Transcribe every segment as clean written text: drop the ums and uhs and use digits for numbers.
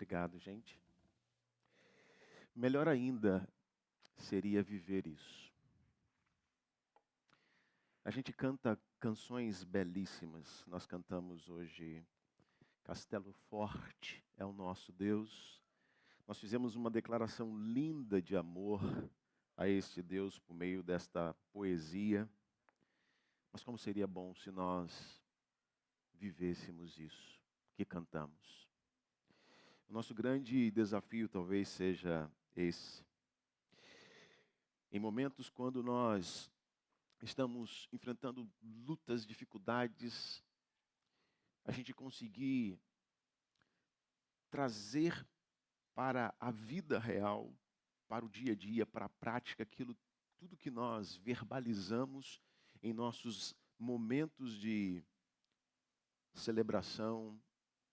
Obrigado, gente. Melhor ainda seria viver isso. A gente canta canções belíssimas. Nós cantamos hoje Castelo Forte é o nosso Deus. Nós fizemos uma declaração linda de amor a este Deus por meio desta poesia. Mas como seria bom se nós vivêssemos isso que cantamos. O nosso grande desafio talvez seja esse. Em momentos quando nós estamos enfrentando lutas, dificuldades, a gente conseguir trazer para a vida real, para o dia a dia, para a prática, tudo que nós verbalizamos em nossos momentos de celebração,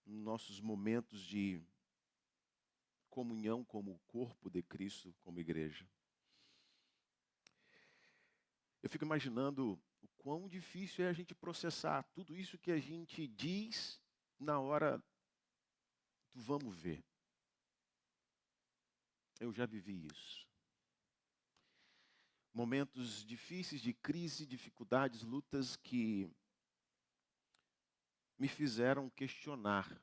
nossos momentos de comunhão como o corpo de Cristo, como igreja. Eu fico imaginando o quão difícil é a gente processar tudo isso que a gente diz na hora do vamos ver. Eu já vivi isso. Momentos difíceis de crise, dificuldades, lutas que me fizeram questionar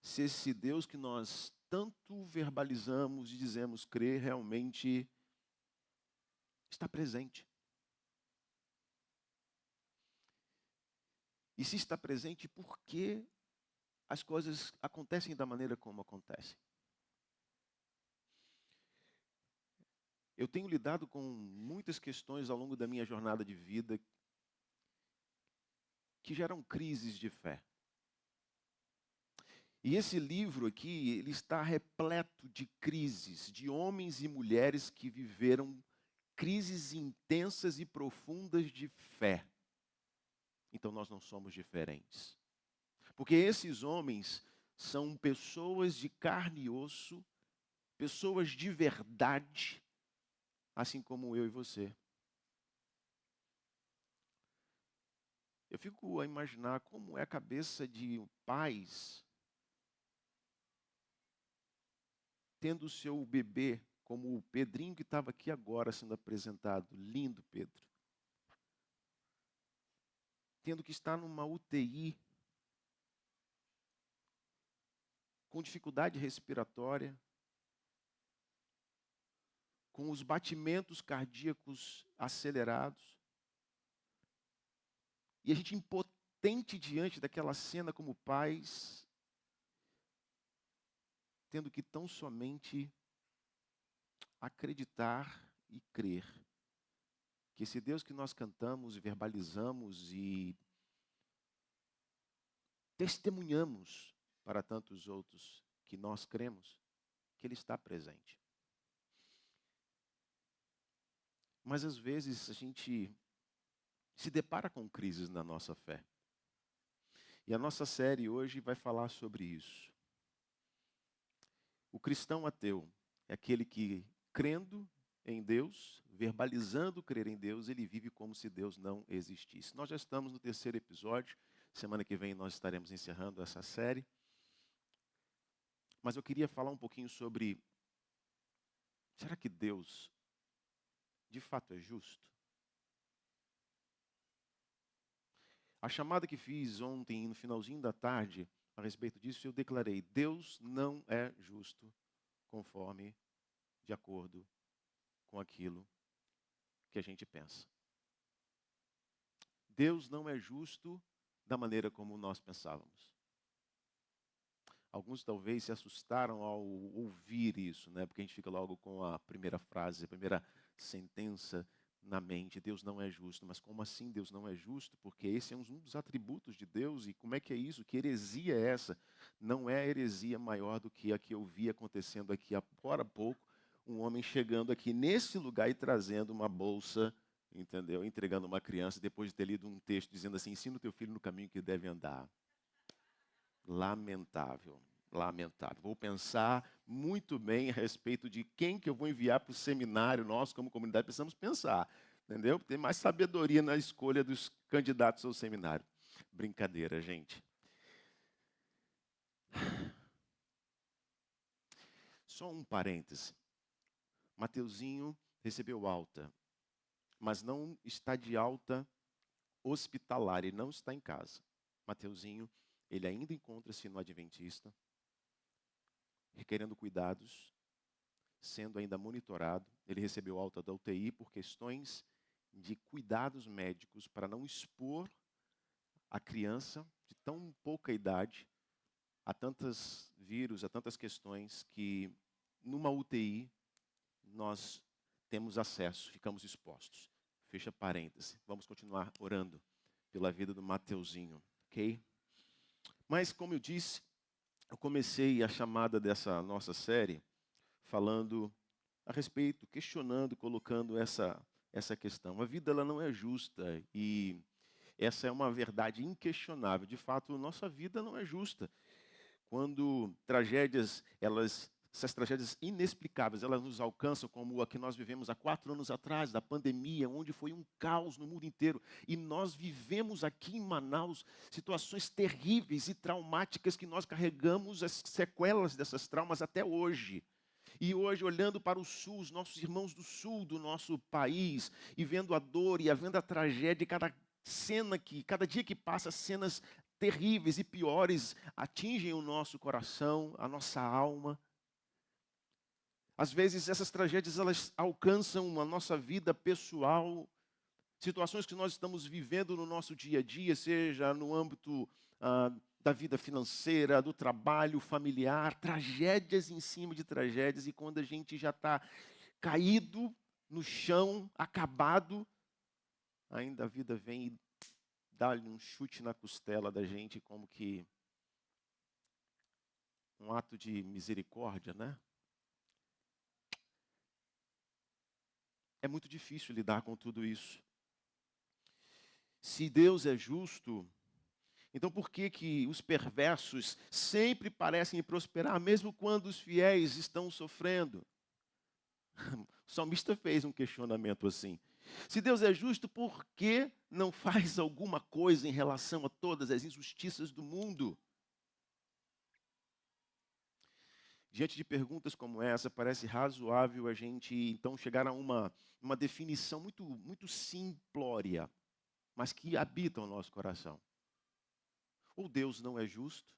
se esse Deus que nós tanto verbalizamos e dizemos crer realmente está presente. E se está presente, por que as coisas acontecem da maneira como acontecem? Eu tenho lidado com muitas questões ao longo da minha jornada de vida que geram crises de fé. E esse livro aqui, ele está repleto de crises, de homens e mulheres que viveram crises intensas e profundas de fé. Então nós não somos diferentes. Porque esses homens são pessoas de carne e osso, pessoas de verdade, assim como eu e você. Eu fico a imaginar como é a cabeça de pais tendo o seu bebê, como o Pedrinho que estava aqui agora sendo apresentado. Lindo, Pedro. Tendo que estar numa UTI, com dificuldade respiratória, com os batimentos cardíacos acelerados. E a gente impotente diante daquela cena como pais, tendo que tão somente acreditar e crer que esse Deus que nós cantamos e verbalizamos e testemunhamos para tantos outros que nós cremos, que Ele está presente. Mas às vezes a gente se depara com crises na nossa fé. E a nossa série hoje vai falar sobre isso. O cristão ateu é aquele que, crendo em Deus, verbalizando crer em Deus, ele vive como se Deus não existisse. Nós já estamos no terceiro episódio. Semana que vem nós estaremos encerrando essa série. Mas eu queria falar um pouquinho sobre: será que Deus de fato é justo? A chamada que fiz ontem, no finalzinho da tarde, a respeito disso, eu declarei: Deus não é justo conforme, de acordo com aquilo que a gente pensa. Deus não é justo da maneira como nós pensávamos. Alguns talvez se assustaram ao ouvir isso, né? Porque a gente fica logo com a primeira frase, a primeira sentença na mente: Deus não é justo. Mas como assim Deus não é justo? Porque esse é um dos atributos de Deus. E como é que é isso? Que heresia é essa? Não é heresia maior do que a que eu vi acontecendo aqui agora há pouco. Um homem chegando aqui nesse lugar e trazendo uma bolsa, entendeu? Entregando uma criança depois de ter lido um texto dizendo assim: ensina o teu filho no caminho que deve andar. Lamentável, lamentável. Vou pensar muito bem a respeito de quem que eu vou enviar para o seminário. Nós, como comunidade, precisamos pensar, entendeu? Ter mais sabedoria na escolha dos candidatos ao seminário. Brincadeira, gente. Só um parêntese. Mateuzinho recebeu alta, mas não está de alta hospitalar, ele não está em casa. Mateuzinho, ele ainda encontra-se no Adventista, requerendo cuidados, sendo ainda monitorado. Ele recebeu alta da UTI por questões de cuidados médicos para não expor a criança de tão pouca idade a tantos vírus, a tantas questões que numa UTI nós temos acesso, ficamos expostos. Fecha parêntese. Vamos continuar orando pela vida do Mateuzinho, ok? Mas, como eu disse, eu comecei a chamada dessa nossa série falando a respeito, questionando, colocando essa questão. A vida ela não é justa e essa é uma verdade inquestionável. De fato, nossa vida não é justa. Quando tragédias, essas tragédias inexplicáveis, elas nos alcançam, como a que nós vivemos há 4 anos atrás, da pandemia, onde foi um caos no mundo inteiro. E nós vivemos aqui em Manaus situações terríveis e traumáticas que nós carregamos as sequelas dessas traumas até hoje. E hoje, olhando para o sul, os nossos irmãos do sul do nosso país, e vendo a dor e vendo a tragédia, cada dia que passa, cenas terríveis e piores atingem o nosso coração, a nossa alma. Às vezes essas tragédias elas alcançam a nossa vida pessoal, situações que nós estamos vivendo no nosso dia a dia, seja no âmbito da vida financeira, do trabalho familiar, tragédias em cima de tragédias, e quando a gente já está caído no chão, acabado, ainda a vida vem e dá-lhe um chute na costela da gente, como que um ato de misericórdia, né? É muito difícil lidar com tudo isso. Se Deus é justo, então por que que os perversos sempre parecem prosperar, mesmo quando os fiéis estão sofrendo? O salmista fez um questionamento assim. Se Deus é justo, por que não faz alguma coisa em relação a todas as injustiças do mundo? Diante de perguntas como essa, parece razoável a gente então chegar a uma definição muito simplória, mas que habita o nosso coração. Ou Deus não é justo,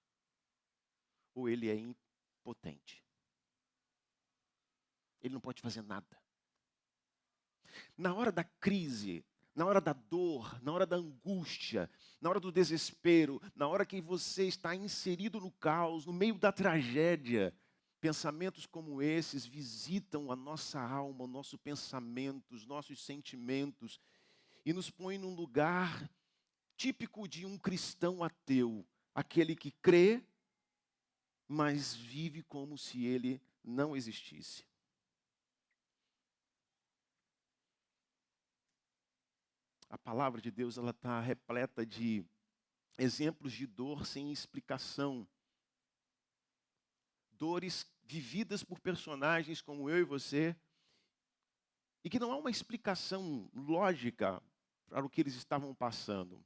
ou ele é impotente. Ele não pode fazer nada. Na hora da crise, na hora da dor, na hora da angústia, na hora do desespero, na hora que você está inserido no caos, no meio da tragédia, pensamentos como esses visitam a nossa alma, o nosso pensamento, os nossos sentimentos e nos põem num lugar típico de um cristão ateu, aquele que crê, mas vive como se ele não existisse. A palavra de Deus ela está repleta de exemplos de dor sem explicação. Dores vividas por personagens como eu e você, e que não há uma explicação lógica para o que eles estavam passando.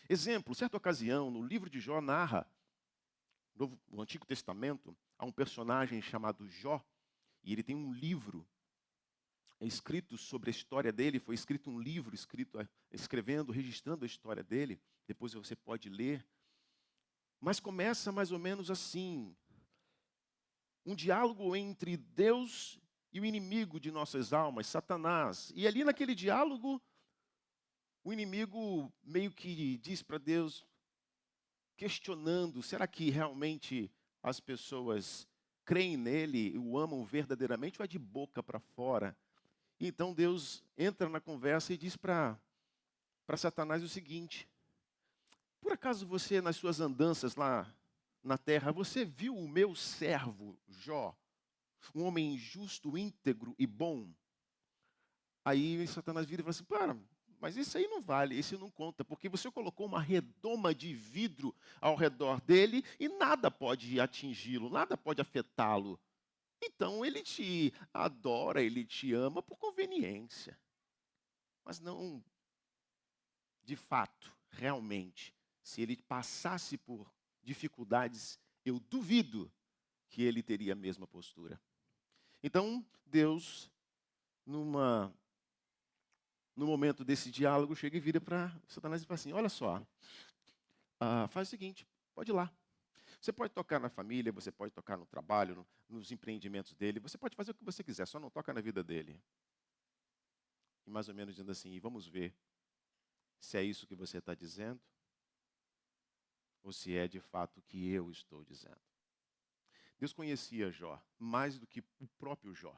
Exemplo, certa ocasião, no livro de Jó narra, no Antigo Testamento, há um personagem chamado Jó, e ele tem um livro escrito sobre a história dele, foi escrito um livro, registrando a história dele, depois você pode ler. Mas começa mais ou menos assim, um diálogo entre Deus e o inimigo de nossas almas, Satanás. E ali naquele diálogo, o inimigo meio que diz para Deus, questionando, será que realmente as pessoas creem nele e o amam verdadeiramente ou é de boca para fora? Então Deus entra na conversa e diz para Satanás o seguinte: por acaso você, nas suas andanças lá na terra, você viu o meu servo Jó, um homem justo, íntegro e bom? Aí Satanás vira e fala assim: para, mas isso aí não vale, isso não conta, porque você colocou uma redoma de vidro ao redor dele e nada pode atingi-lo, nada pode afetá-lo. Então ele te adora, ele te ama por conveniência, mas não de fato, realmente. Se ele passasse por dificuldades, eu duvido que ele teria a mesma postura. Então, Deus, no momento desse diálogo, chega e vira para Satanás e fala assim: olha só, faz o seguinte, pode ir lá. Você pode tocar na família, você pode tocar no trabalho, nos empreendimentos dele, você pode fazer o que você quiser, só não toca na vida dele. E mais ou menos dizendo assim, e vamos ver se é isso que você está dizendo, ou se é de fato o que eu estou dizendo. Deus conhecia Jó, mais do que o próprio Jó.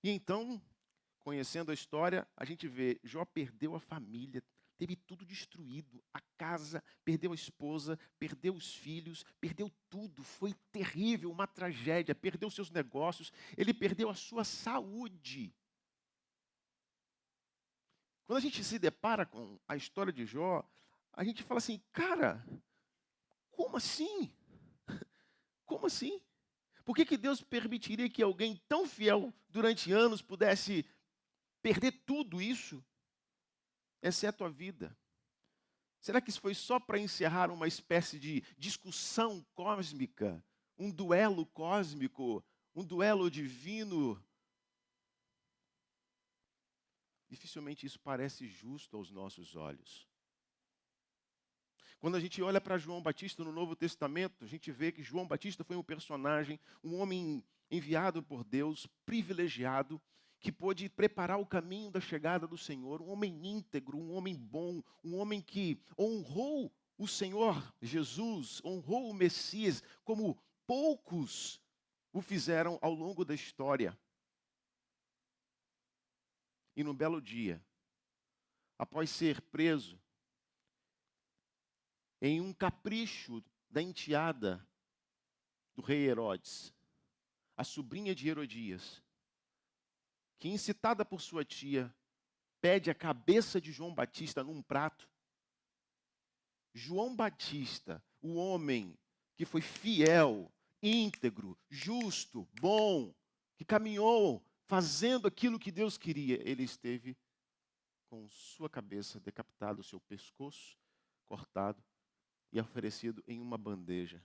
E então, conhecendo a história, a gente vê, Jó perdeu a família, teve tudo destruído, a casa, perdeu a esposa, perdeu os filhos, perdeu tudo, foi terrível, uma tragédia, perdeu seus negócios, ele perdeu a sua saúde. Quando a gente se depara com a história de Jó, a gente fala assim, cara, como assim? Como assim? Por que Deus permitiria que alguém tão fiel durante anos pudesse perder tudo isso, exceto a vida? Será que isso foi só para encerrar uma espécie de discussão cósmica, um duelo cósmico, um duelo divino? Dificilmente isso parece justo aos nossos olhos. Quando a gente olha para João Batista no Novo Testamento, a gente vê que João Batista foi um personagem, um homem enviado por Deus, privilegiado, que pôde preparar o caminho da chegada do Senhor, um homem íntegro, um homem bom, um homem que honrou o Senhor Jesus, honrou o Messias, como poucos o fizeram ao longo da história. E num belo dia, após ser preso, em um capricho da enteada do rei Herodes, a sobrinha de Herodias, que, incitada por sua tia, pede a cabeça de João Batista num prato. João Batista, o homem que foi fiel, íntegro, justo, bom, que caminhou fazendo aquilo que Deus queria, ele esteve com sua cabeça decapitada, o seu pescoço cortado e oferecido em uma bandeja.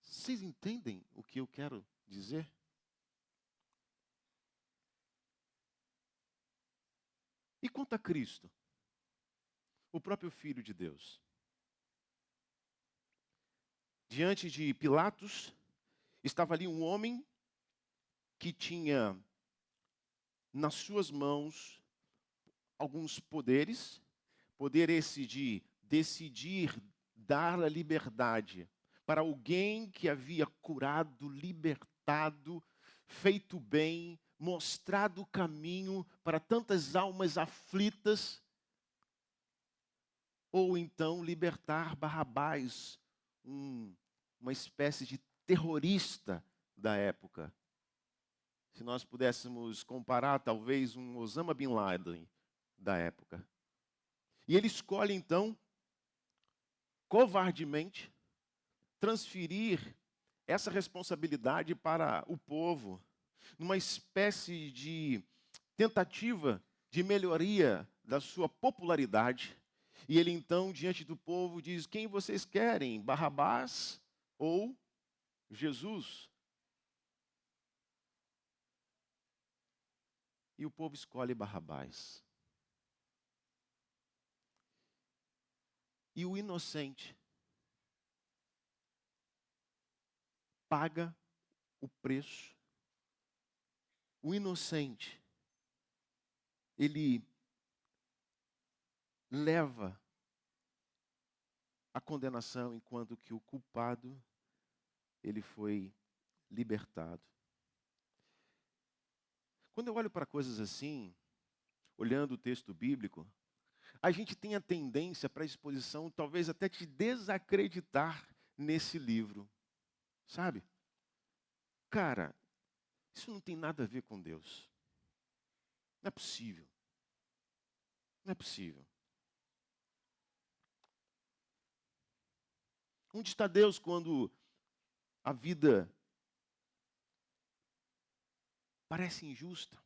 Vocês entendem o que eu quero dizer? E quanto a Cristo, o próprio Filho de Deus? Diante de Pilatos, estava ali um homem que tinha nas suas mãos alguns poderes, poder esse de decidir dar a liberdade para alguém que havia curado, libertado, feito bem, mostrado o caminho para tantas almas aflitas, ou então libertar Barrabás, uma espécie de terrorista da época. Se nós pudéssemos comparar, talvez, um Osama Bin Laden da época. E ele escolhe, então, covardemente, transferir essa responsabilidade para o povo, numa espécie de tentativa de melhoria da sua popularidade. E ele, então, diante do povo, diz: quem vocês querem, Barrabás ou Jesus? E o povo escolhe Barrabás. E o inocente paga o preço. O inocente, ele leva a condenação, enquanto que o culpado, ele foi libertado. Quando eu olho para coisas assim, olhando o texto bíblico, a gente tem a tendência para a exposição, talvez até te desacreditar nesse livro. Sabe? Cara, isso não tem nada a ver com Deus. Não é possível. Não é possível. Onde está Deus quando a vida parece injusta?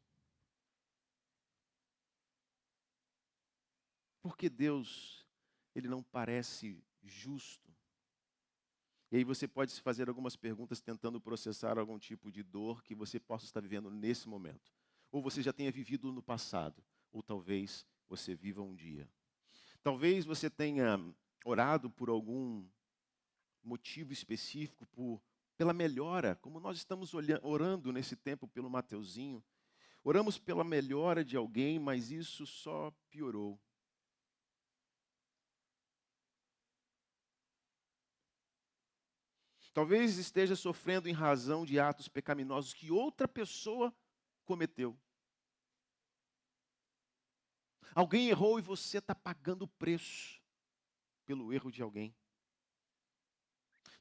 Porque Deus, ele não parece justo. E aí você pode se fazer algumas perguntas tentando processar algum tipo de dor que você possa estar vivendo nesse momento. Ou você já tenha vivido no passado, ou talvez você viva um dia. Talvez você tenha orado por algum motivo específico, pela melhora, como nós estamos orando nesse tempo pelo Mateuzinho. Oramos pela melhora de alguém, mas isso só piorou. Talvez esteja sofrendo em razão de atos pecaminosos que outra pessoa cometeu. Alguém errou e você está pagando o preço pelo erro de alguém.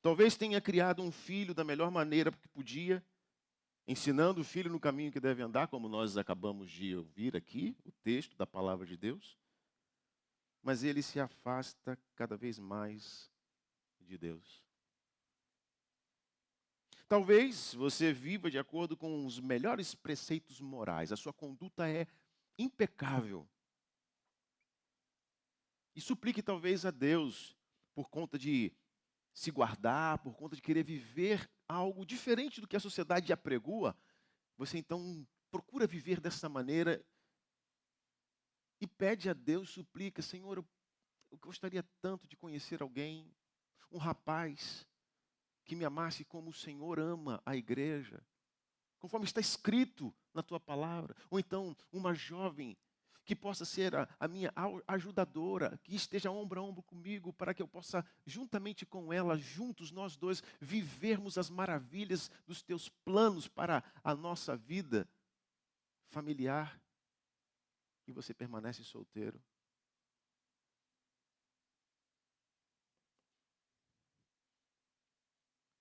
Talvez tenha criado um filho da melhor maneira que podia, ensinando o filho no caminho que deve andar, como nós acabamos de ouvir aqui, o texto da palavra de Deus. Mas ele se afasta cada vez mais de Deus. Talvez você viva de acordo com os melhores preceitos morais, a sua conduta é impecável. E suplique talvez a Deus por conta de se guardar, por conta de querer viver algo diferente do que a sociedade apregoa. Você então procura viver dessa maneira e pede a Deus, suplica: Senhor, eu gostaria tanto de conhecer alguém, um rapaz que me amasse como o Senhor ama a igreja, conforme está escrito na tua palavra. Ou então, uma jovem que possa ser a minha ajudadora, que esteja ombro a ombro comigo, para que eu possa, juntamente com ela, juntos nós dois, vivermos as maravilhas dos teus planos para a nossa vida familiar. E você permanece solteiro.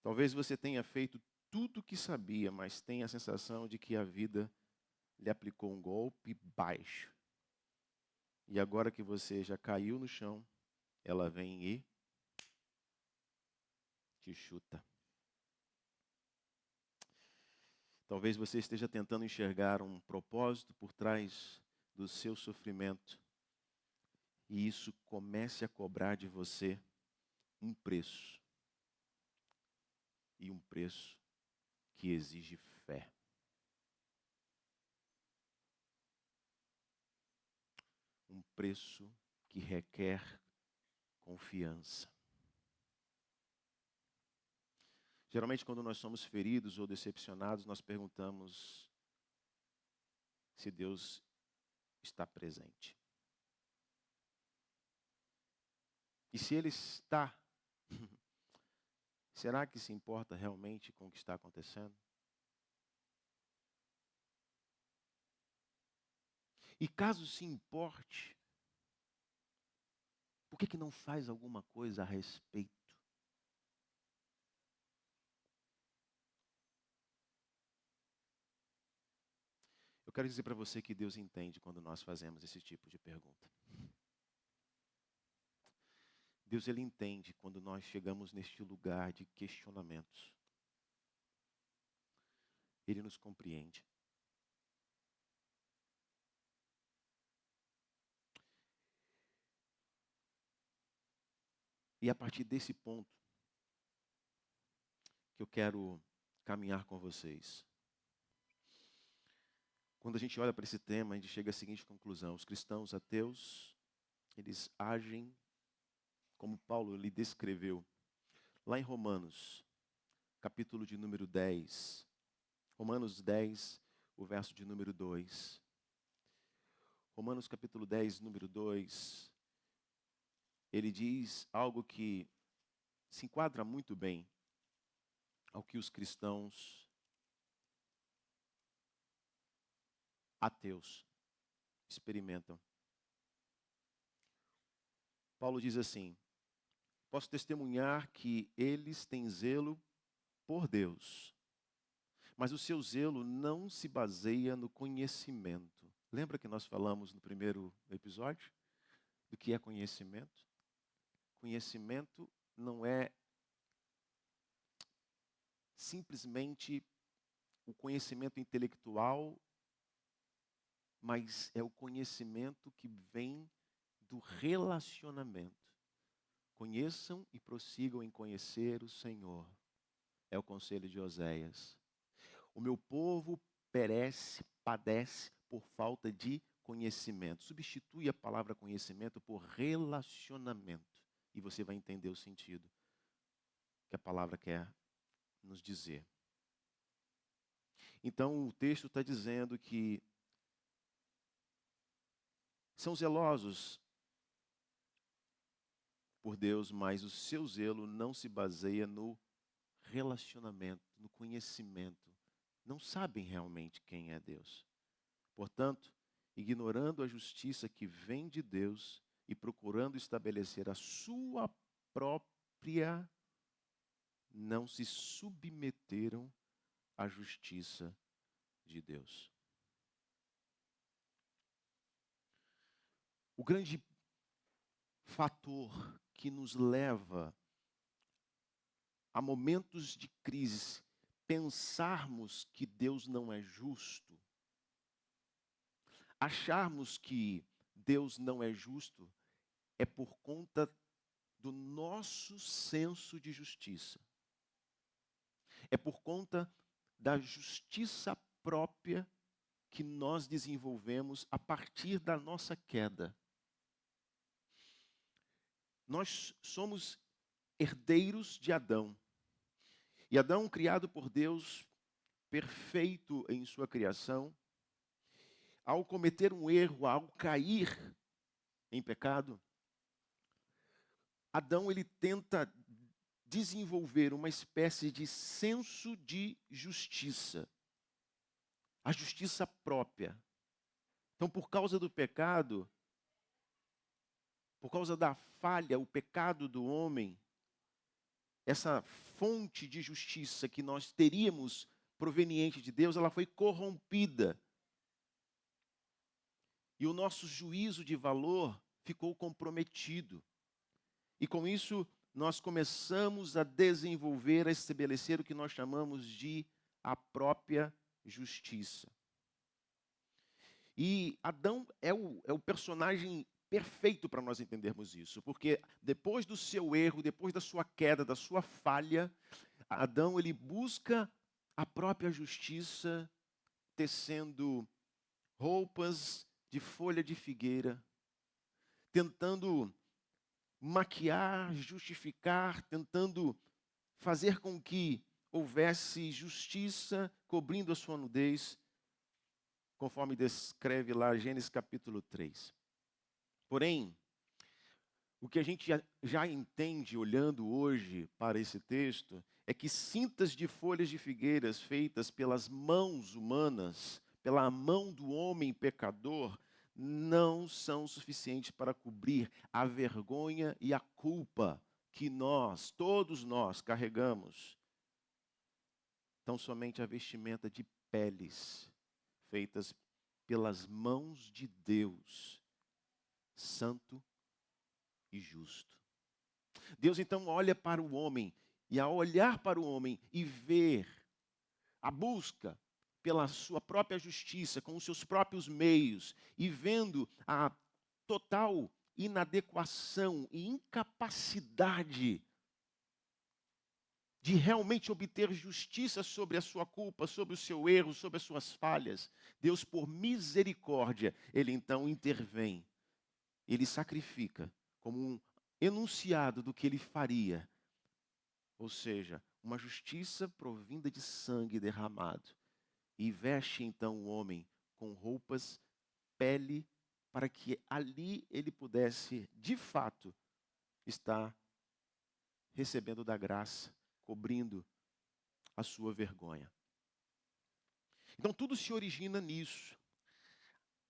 Talvez você tenha feito tudo o que sabia, mas tenha a sensação de que a vida lhe aplicou um golpe baixo. E agora que você já caiu no chão, ela vem e te chuta. Talvez você esteja tentando enxergar um propósito por trás do seu sofrimento. E isso comece a cobrar de você um preço. E um preço que exige fé. Um preço que requer confiança. Geralmente, quando nós somos feridos ou decepcionados, nós perguntamos se Deus está presente. E se Ele está, será que se importa realmente com o que está acontecendo? E caso se importe, por que não faz alguma coisa a respeito? Eu quero dizer para você que Deus entende quando nós fazemos esse tipo de pergunta. Deus, Ele entende quando nós chegamos neste lugar de questionamentos. Ele nos compreende. E a partir desse ponto que eu quero caminhar com vocês. Quando a gente olha para esse tema, a gente chega à seguinte conclusão: os cristãos ateus, eles agem como Paulo lhe descreveu lá em Romanos, capítulo de número 10. Romanos 10, o verso de número 2. Romanos capítulo 10, número 2. Ele diz algo que se enquadra muito bem ao que os cristãos ateus experimentam. Paulo diz assim: posso testemunhar que eles têm zelo por Deus, mas o seu zelo não se baseia no conhecimento. Lembra que nós falamos no primeiro episódio do que é conhecimento? Conhecimento não é simplesmente o conhecimento intelectual, mas é o conhecimento que vem do relacionamento. Conheçam e prossigam em conhecer o Senhor. É o conselho de Oséias. O meu povo perece, padece por falta de conhecimento. Substitui a palavra conhecimento por relacionamento. E você vai entender o sentido que a palavra quer nos dizer. Então o texto está dizendo que são zelosos por Deus, mas o seu zelo não se baseia no relacionamento, no conhecimento. Não sabem realmente quem é Deus. Portanto, ignorando a justiça que vem de Deus e procurando estabelecer a sua própria, não se submeteram à justiça de Deus. O grande fator que nos leva a momentos de crise, pensarmos que Deus não é justo, acharmos que Deus não é justo, é por conta do nosso senso de justiça. É por conta da justiça própria que nós desenvolvemos a partir da nossa queda. Nós somos herdeiros de Adão. E Adão, criado por Deus, perfeito em sua criação, ao cometer um erro, ao cair em pecado, Adão ele tenta desenvolver uma espécie de senso de justiça, a justiça própria. Então, por causa do pecado, por causa da falha, o pecado do homem, essa fonte de justiça que nós teríamos proveniente de Deus, ela foi corrompida. E o nosso juízo de valor ficou comprometido. E com isso, nós começamos a desenvolver, a estabelecer o que nós chamamos de a própria justiça. E Adão é o personagem perfeito para nós entendermos isso, porque depois do seu erro, depois da sua queda, da sua falha, Adão ele busca a própria justiça, tecendo roupas de folha de figueira, tentando maquiar, justificar, tentando fazer com que houvesse justiça cobrindo a sua nudez, conforme descreve lá Gênesis capítulo 3. Porém, o que a gente já entende olhando hoje para esse texto é que cintas de folhas de figueiras feitas pelas mãos humanas, pela mão do homem pecador, não são suficientes para cobrir a vergonha e a culpa que nós, todos nós, carregamos. Então, somente a vestimenta de peles feitas pelas mãos de Deus, santo e justo. Deus então olha para o homem, e ao olhar para o homem e ver a busca pela sua própria justiça, com os seus próprios meios, e vendo a total inadequação e incapacidade de realmente obter justiça sobre a sua culpa, sobre o seu erro, sobre as suas falhas, Deus, por misericórdia, Ele então intervém. Ele sacrifica como um enunciado do que Ele faria. Ou seja, uma justiça provinda de sangue derramado. E veste então o homem com roupas, pele, para que ali ele pudesse, de fato, estar recebendo da graça, cobrindo a sua vergonha. Então tudo se origina nisso.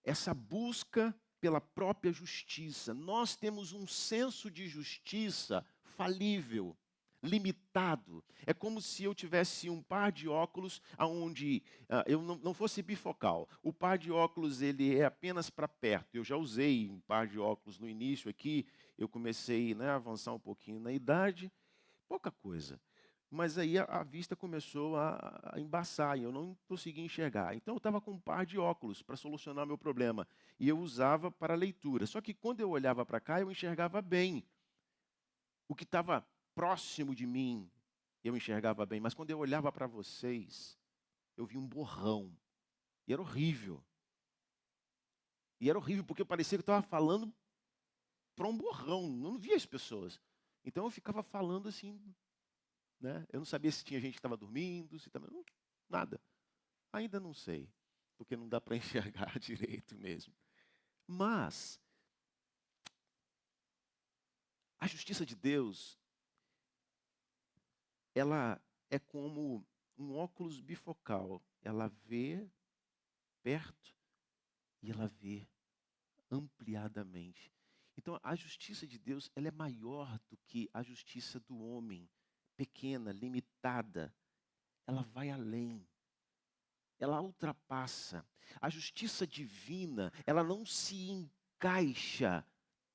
Essa busca pela própria justiça. Nós temos um senso de justiça falível, limitado. É como se eu tivesse um par de óculos onde eu não fosse bifocal. O par de óculos ele é apenas para perto. Eu já usei um par de óculos no início aqui. Eu comecei a avançar um pouquinho na idade. Pouca coisa. Mas aí a vista começou a embaçar e eu não conseguia enxergar. Então eu estava com um par de óculos para solucionar o meu problema. E eu usava para leitura. Só que quando eu olhava para cá, eu enxergava bem. O que estava próximo de mim, eu enxergava bem, mas quando eu olhava para vocês, eu vi um borrão. E era horrível. E era horrível porque parecia que eu estava falando para um borrão, eu não via as pessoas. Então eu ficava falando assim, né? Eu não sabia se tinha gente que estava dormindo, se estava... Nada. Ainda não sei, porque não dá para enxergar direito mesmo. Mas a justiça de Deus, ela é como um óculos bifocal. Ela vê perto e ela vê ampliadamente. Então, a justiça de Deus, ela é maior do que a justiça do homem, pequena, limitada. Ela vai além. Ela ultrapassa. A justiça divina, ela não se encaixa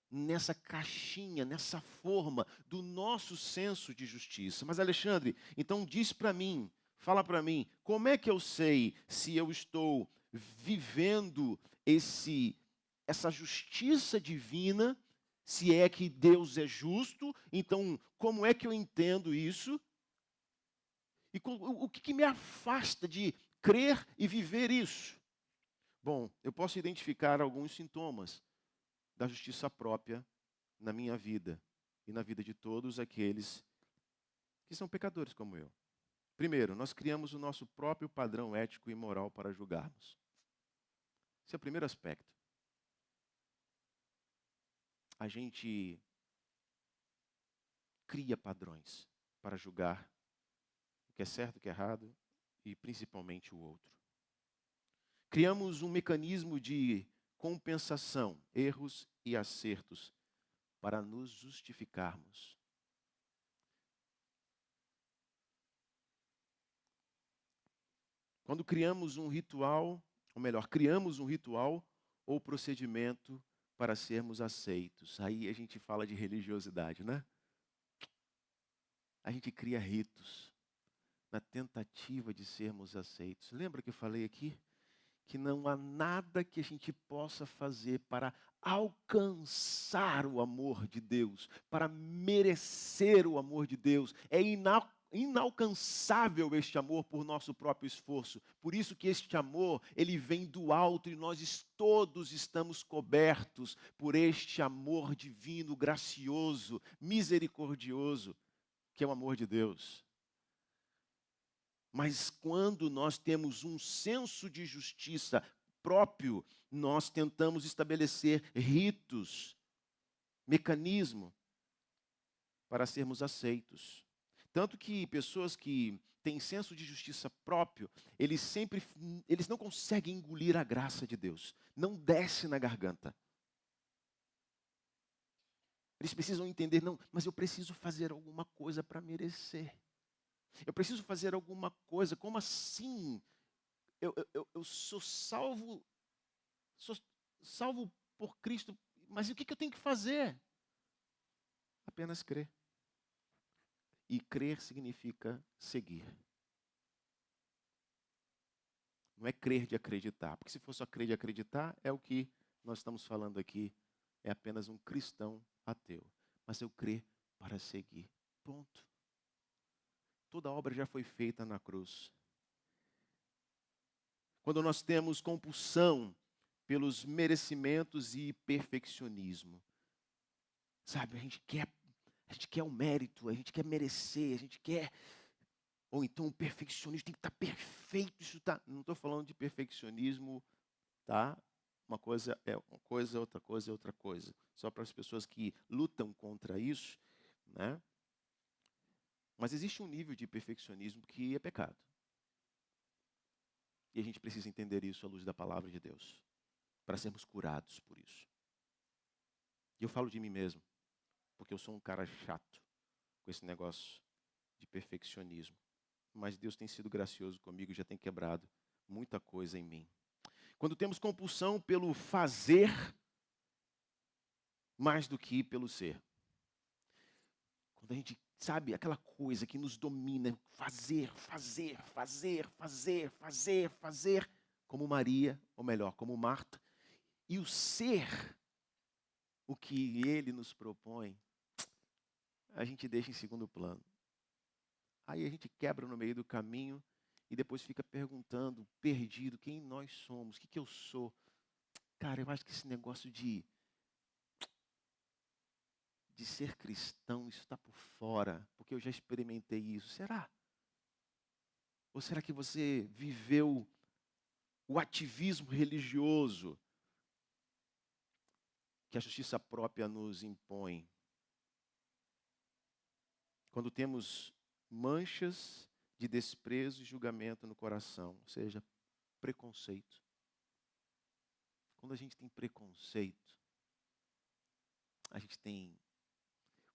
nessa caixinha, nessa forma do nosso senso de justiça. Mas, Alexandre, então diz para mim, fala para mim, como é que eu sei se eu estou vivendo essa justiça divina, se é que Deus é justo? Então, como é que eu entendo isso? E o que me afasta de crer e viver isso? Bom, eu posso identificar alguns sintomas da justiça própria na minha vida e na vida de todos aqueles que são pecadores como eu. Primeiro, nós criamos o nosso próprio padrão ético e moral para julgarmos. Esse é o primeiro aspecto. A gente cria padrões para julgar o que é certo, o que é errado e principalmente o outro. Criamos um mecanismo de compensação, erros e acertos para nos justificarmos. Quando criamos um ritual, ou melhor, criamos um ritual ou procedimento para sermos aceitos. Aí a gente fala de religiosidade, né? A gente cria ritos na tentativa de sermos aceitos. Lembra que eu falei aqui? Que não há nada que a gente possa fazer para alcançar o amor de Deus, para merecer o amor de Deus. É inalcançável este amor por nosso próprio esforço. Por isso que este amor, ele vem do alto e nós todos estamos cobertos por este amor divino, gracioso, misericordioso, que é o amor de Deus. Mas quando nós temos um senso de justiça próprio, nós tentamos estabelecer ritos, mecanismo para sermos aceitos. Tanto que pessoas que têm senso de justiça próprio, eles não conseguem engolir a graça de Deus. Não desce na garganta. Eles precisam entender, não, mas eu preciso fazer alguma coisa para merecer. Eu preciso fazer alguma coisa, como assim? Eu sou salvo por Cristo, mas o que eu tenho que fazer? Apenas crer. E crer significa seguir. Não é crer de acreditar, porque se for só crer de acreditar, é o que nós estamos falando aqui, é apenas um cristão ateu. Mas eu crer para seguir. Ponto. Toda a obra já foi feita na cruz. Quando nós temos compulsão pelos merecimentos e perfeccionismo, sabe, a gente quer o mérito, a gente quer merecer, a gente quer... Ou então o perfeccionismo tem que estar perfeito. Isso tá... Não estou falando de perfeccionismo, tá? Uma coisa é uma coisa, outra coisa é outra coisa. Só para as pessoas que lutam contra isso, né? Mas existe um nível de perfeccionismo que é pecado. E a gente precisa entender isso à luz da palavra de Deus, para sermos curados por isso. E eu falo de mim mesmo, porque eu sou um cara chato com esse negócio de perfeccionismo. Mas Deus tem sido gracioso comigo, já tem quebrado muita coisa em mim. Quando temos compulsão pelo fazer mais do que pelo ser. Quando a gente sabe aquela coisa que nos domina, fazer, fazer, fazer, fazer, fazer, fazer, como Maria, ou melhor, como Marta, e o ser, o que ele nos propõe, a gente deixa em segundo plano. Aí a gente quebra no meio do caminho e depois fica perguntando, perdido, quem nós somos, o que eu sou. Cara, eu acho que esse negócio de ser cristão, isso está por fora, porque eu já experimentei isso. Será? Ou será que você viveu o ativismo religioso que a justiça própria nos impõe? Quando temos manchas de desprezo e julgamento no coração, ou seja, preconceito. Quando a gente tem preconceito, a gente tem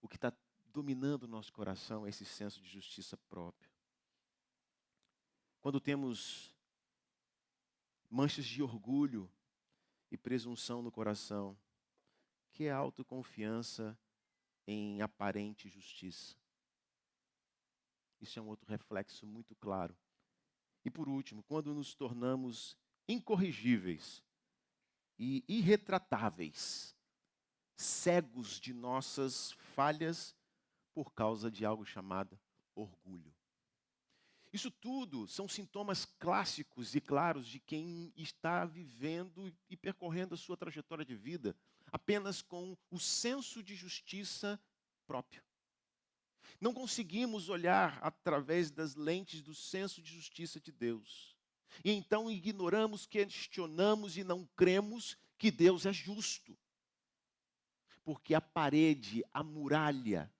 o que está dominando o nosso coração é esse senso de justiça própria. Quando temos manchas de orgulho e presunção no coração, que é a autoconfiança em aparente justiça. Isso é um outro reflexo muito claro. E por último, quando nos tornamos incorrigíveis e irretratáveis, cegos de nossas falhas por causa de algo chamado orgulho. Isso tudo são sintomas clássicos e claros de quem está vivendo e percorrendo a sua trajetória de vida apenas com o senso de justiça próprio. Não conseguimos olhar através das lentes do senso de justiça de Deus. E então ignoramos, questionamos e não cremos que Deus é justo. Porque a parede, a muralha,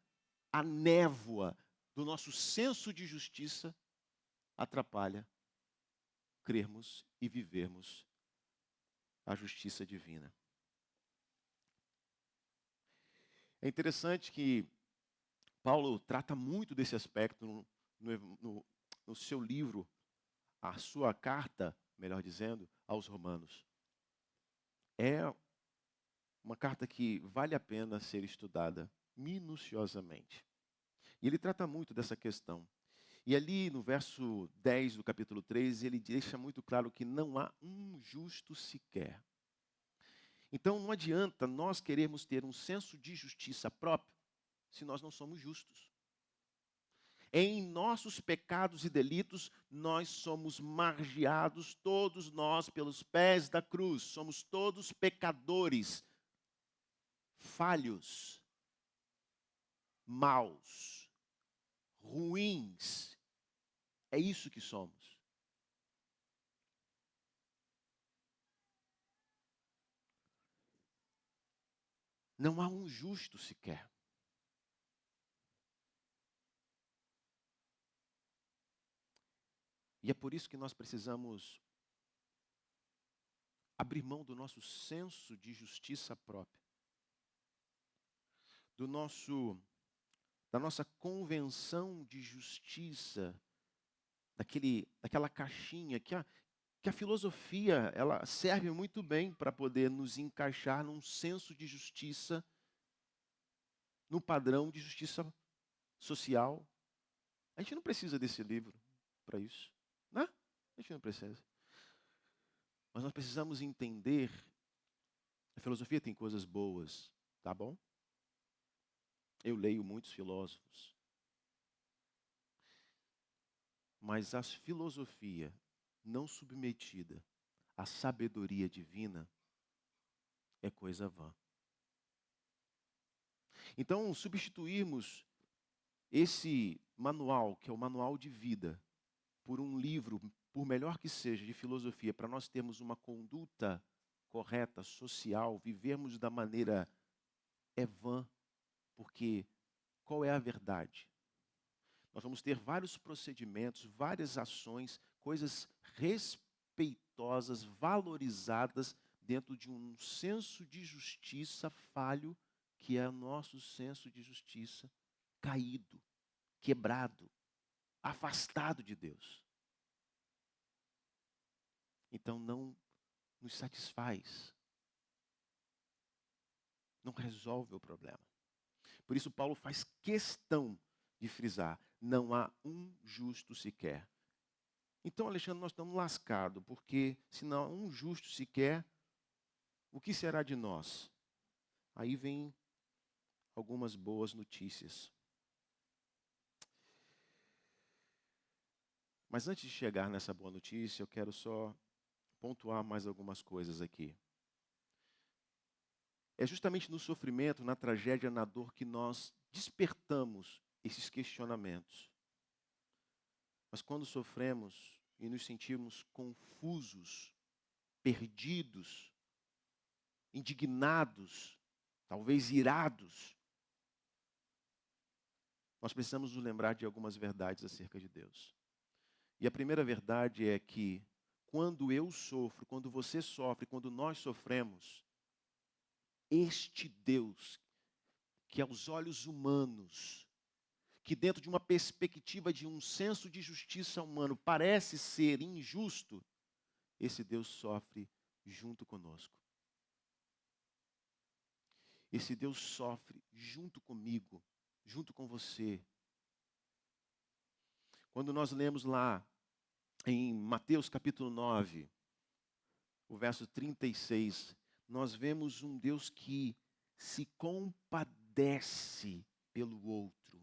a névoa do nosso senso de justiça atrapalha crermos e vivermos a justiça divina. É interessante que Paulo trata muito desse aspecto no seu livro, a sua carta, melhor dizendo, aos Romanos. É uma carta que vale a pena ser estudada minuciosamente. E ele trata muito dessa questão. E ali no verso 10 do capítulo 3, ele deixa muito claro que não há um justo sequer. Então não adianta nós querermos ter um senso de justiça próprio se nós não somos justos. Em nossos pecados e delitos, nós somos margeados, todos nós, pelos pés da cruz. Somos todos pecadores, falhos, maus, ruins. É isso que somos. Não há um justo sequer. E é por isso que nós precisamos abrir mão do nosso senso de justiça própria, da nossa convenção de justiça, daquela caixinha que a filosofia ela serve muito bem para poder nos encaixar num senso de justiça, no padrão de justiça social. A gente não precisa desse livro para isso, né? A gente não precisa. Mas nós precisamos entender, a filosofia tem coisas boas, tá bom? Eu leio muitos filósofos. Mas a filosofia não submetida à sabedoria divina é coisa vã. Então, substituirmos esse manual, que é o manual de vida, por um livro, por melhor que seja, de filosofia, para nós termos uma conduta correta, social, vivermos da maneira é vã, porque qual é a verdade? Nós vamos ter vários procedimentos, várias ações, coisas respeitosas, valorizadas dentro de um senso de justiça falho, que é o nosso senso de justiça caído, quebrado, afastado de Deus. Então não nos satisfaz, não resolve o problema. Por isso Paulo faz questão de frisar, não há um justo sequer. Então, Alexandre, nós estamos lascados, porque se não há um justo sequer, o que será de nós? Aí vem algumas boas notícias. Mas antes de chegar nessa boa notícia, eu quero só pontuar mais algumas coisas aqui. É justamente no sofrimento, na tragédia, na dor que nós despertamos esses questionamentos. Mas quando sofremos e nos sentimos confusos, perdidos, indignados, talvez irados, nós precisamos nos lembrar de algumas verdades acerca de Deus. E a primeira verdade é que quando eu sofro, quando você sofre, quando nós sofremos, este Deus, que aos olhos humanos, que dentro de uma perspectiva de um senso de justiça humano parece ser injusto, esse Deus sofre junto conosco. Esse Deus sofre junto comigo, junto com você. Quando nós lemos lá em Mateus capítulo 9, o verso 36, nós vemos um Deus que se compadece pelo outro.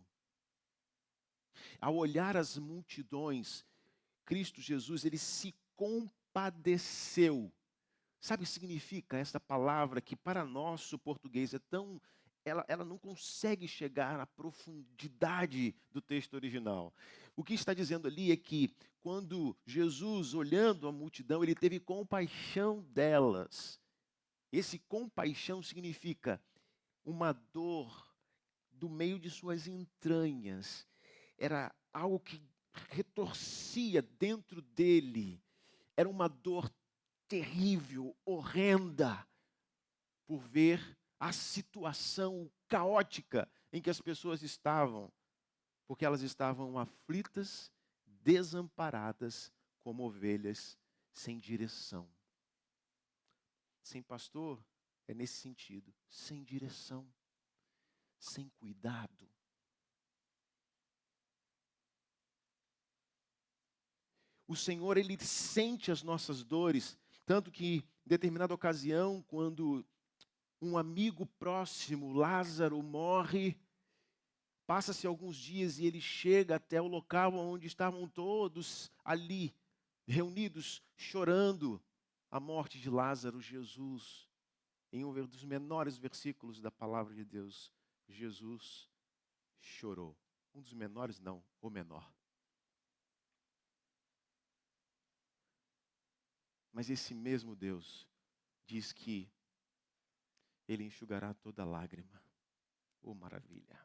Ao olhar as multidões, Cristo Jesus, ele se compadeceu. Sabe o que significa essa palavra que para nós, o português, é tão... Ela não consegue chegar à profundidade do texto original. O que está dizendo ali é que quando Jesus, olhando a multidão, ele teve compaixão delas. Esse compaixão significa uma dor do meio de suas entranhas. Era algo que retorcia dentro dele. Era uma dor terrível, horrenda, por ver a situação caótica em que as pessoas estavam, porque elas estavam aflitas, desamparadas, como ovelhas sem direção. Sem pastor é nesse sentido, sem direção, sem cuidado. O Senhor, ele sente as nossas dores, tanto que em determinada ocasião, quando um amigo próximo, Lázaro, morre, passa-se alguns dias e ele chega até o local onde estavam todos ali, reunidos, chorando a morte de Lázaro. Jesus, em um dos menores versículos da palavra de Deus, Jesus chorou. Um dos menores, não, o menor. Mas esse mesmo Deus diz que Ele enxugará toda lágrima. Oh, maravilha!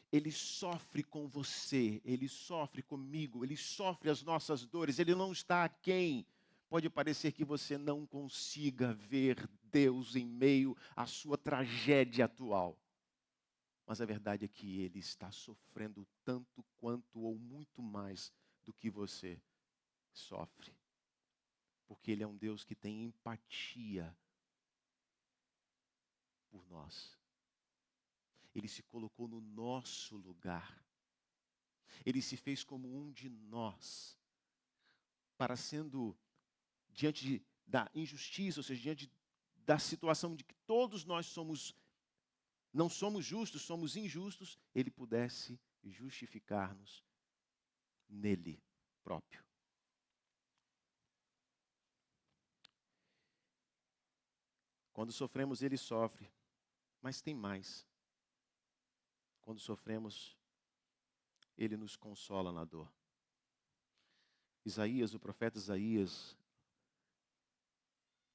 Ele sofre com você, Ele sofre comigo, Ele sofre as nossas dores, Ele não está aquém. Pode parecer que você não consiga ver Deus em meio à sua tragédia atual. Mas a verdade é que Ele está sofrendo tanto quanto ou muito mais do que você sofre. Porque Ele é um Deus que tem empatia por nós. Ele se colocou no nosso lugar. Ele se fez como um de nós. Para sendo diante da injustiça, ou seja, diante da situação de que todos nós não somos justos, somos injustos, Ele pudesse justificar-nos nele próprio. Quando sofremos, Ele sofre. Mas tem mais. Quando sofremos, Ele nos consola na dor. Isaías, o profeta Isaías,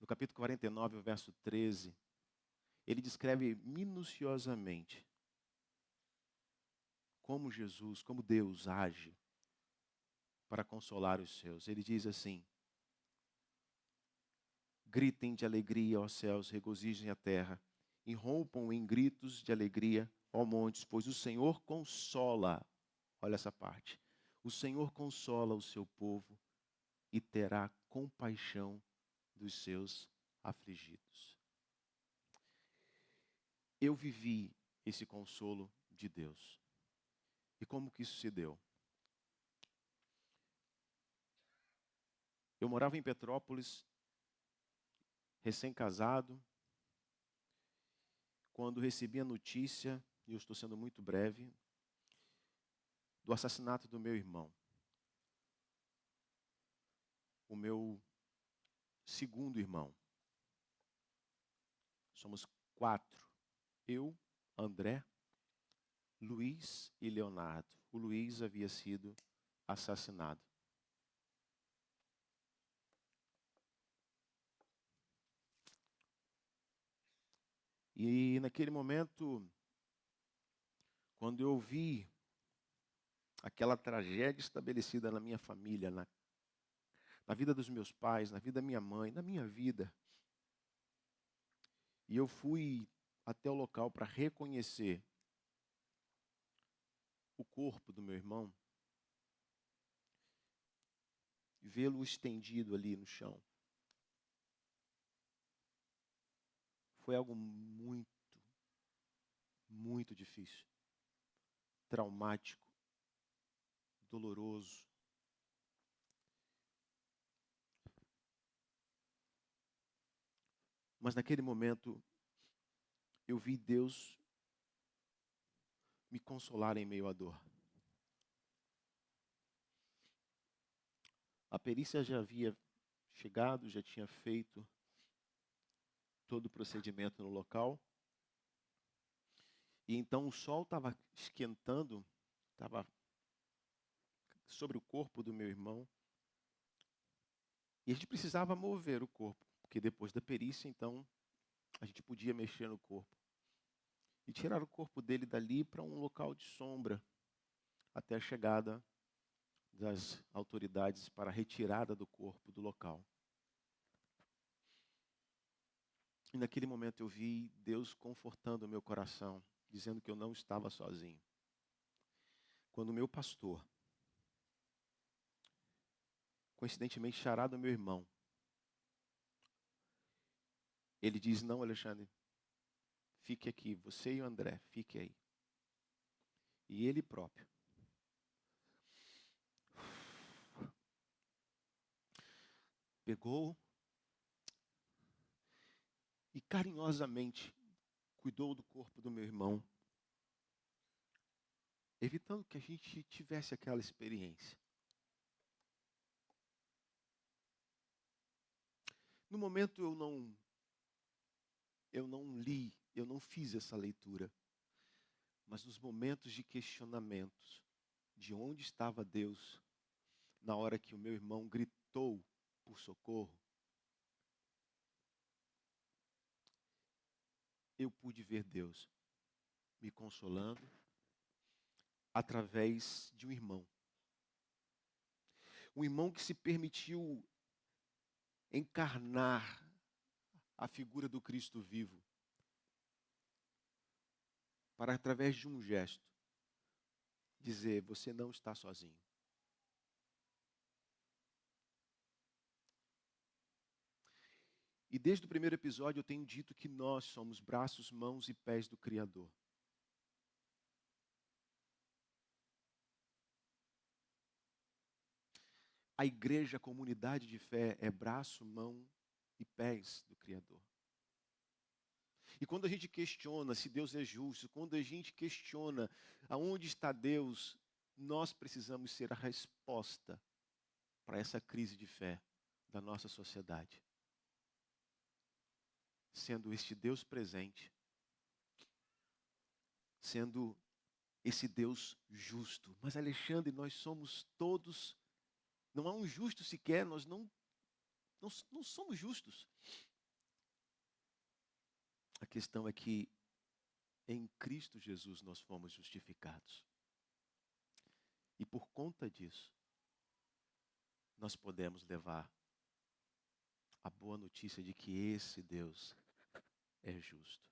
no capítulo 49, o verso 13, ele descreve minuciosamente como Jesus, como Deus age para consolar os seus. Ele diz assim: gritem de alegria, ó céus, regozijem a terra, e rompam em gritos de alegria, ó montes, pois o Senhor consola, olha essa parte, o Senhor consola o seu povo e terá compaixão dos seus afligidos. Eu vivi esse consolo de Deus. E como que isso se deu? Eu morava em Petrópolis, recém-casado, quando recebi a notícia, e eu estou sendo muito breve, do assassinato do meu irmão. o meu segundo irmão. Somos 4. Eu, André, Luiz e Leonardo. O Luiz havia sido assassinado. E naquele momento, quando eu vi aquela tragédia estabelecida na minha família, na vida dos meus pais, na vida da minha mãe, na minha vida, e eu fui até o local para reconhecer o corpo do meu irmão, e vê-lo estendido ali no chão. Foi algo muito, muito difícil, traumático, doloroso. Mas naquele momento, eu vi Deus me consolar em meio à dor. A perícia já havia chegado, já tinha feito todo o procedimento no local. E então o sol estava esquentando, estava sobre o corpo do meu irmão. E a gente precisava mover o corpo, porque depois da perícia, então, a gente podia mexer no corpo. E tirar o corpo dele dali para um local de sombra, até a chegada das autoridades para a retirada do corpo do local. E naquele momento eu vi Deus confortando o meu coração, dizendo que eu não estava sozinho. Quando o meu pastor, coincidentemente charado meu irmão, ele diz: não, Alexandre, fique aqui, você e o André, fique aí. E ele próprio pegou e carinhosamente cuidou do corpo do meu irmão, evitando que a gente tivesse aquela experiência. No momento eu não li, eu não fiz essa leitura, mas nos momentos de questionamentos, de onde estava Deus, na hora que o meu irmão gritou por socorro, eu pude ver Deus me consolando através de um irmão. Um irmão que se permitiu encarnar a figura do Cristo vivo, para através de um gesto dizer: você não está sozinho. E desde o primeiro episódio eu tenho dito que nós somos braços, mãos e pés do Criador. A igreja, a comunidade de fé, é braço, mão e pés do Criador. E quando a gente questiona se Deus é justo, quando a gente questiona aonde está Deus, nós precisamos ser a resposta para essa crise de fé da nossa sociedade. Sendo este Deus presente, sendo esse Deus justo. Mas, Alexandre, nós somos todos, não há um justo sequer, nós não somos justos. A questão é que em Cristo Jesus nós fomos justificados. E por conta disso, nós podemos levar a boa notícia de que esse Deus é justo.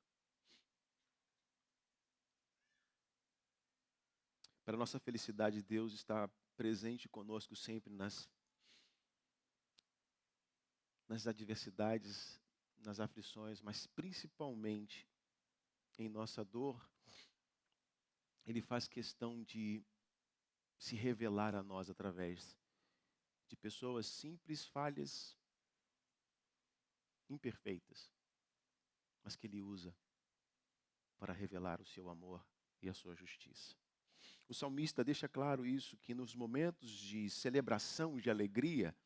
Para nossa felicidade, Deus está presente conosco sempre nas adversidades, nas aflições, mas principalmente em nossa dor. Ele faz questão de se revelar a nós através de pessoas simples, falhas, imperfeitas, mas que Ele usa para revelar o seu amor e a sua justiça. O salmista deixa claro isso, que nos momentos de celebração, de alegria,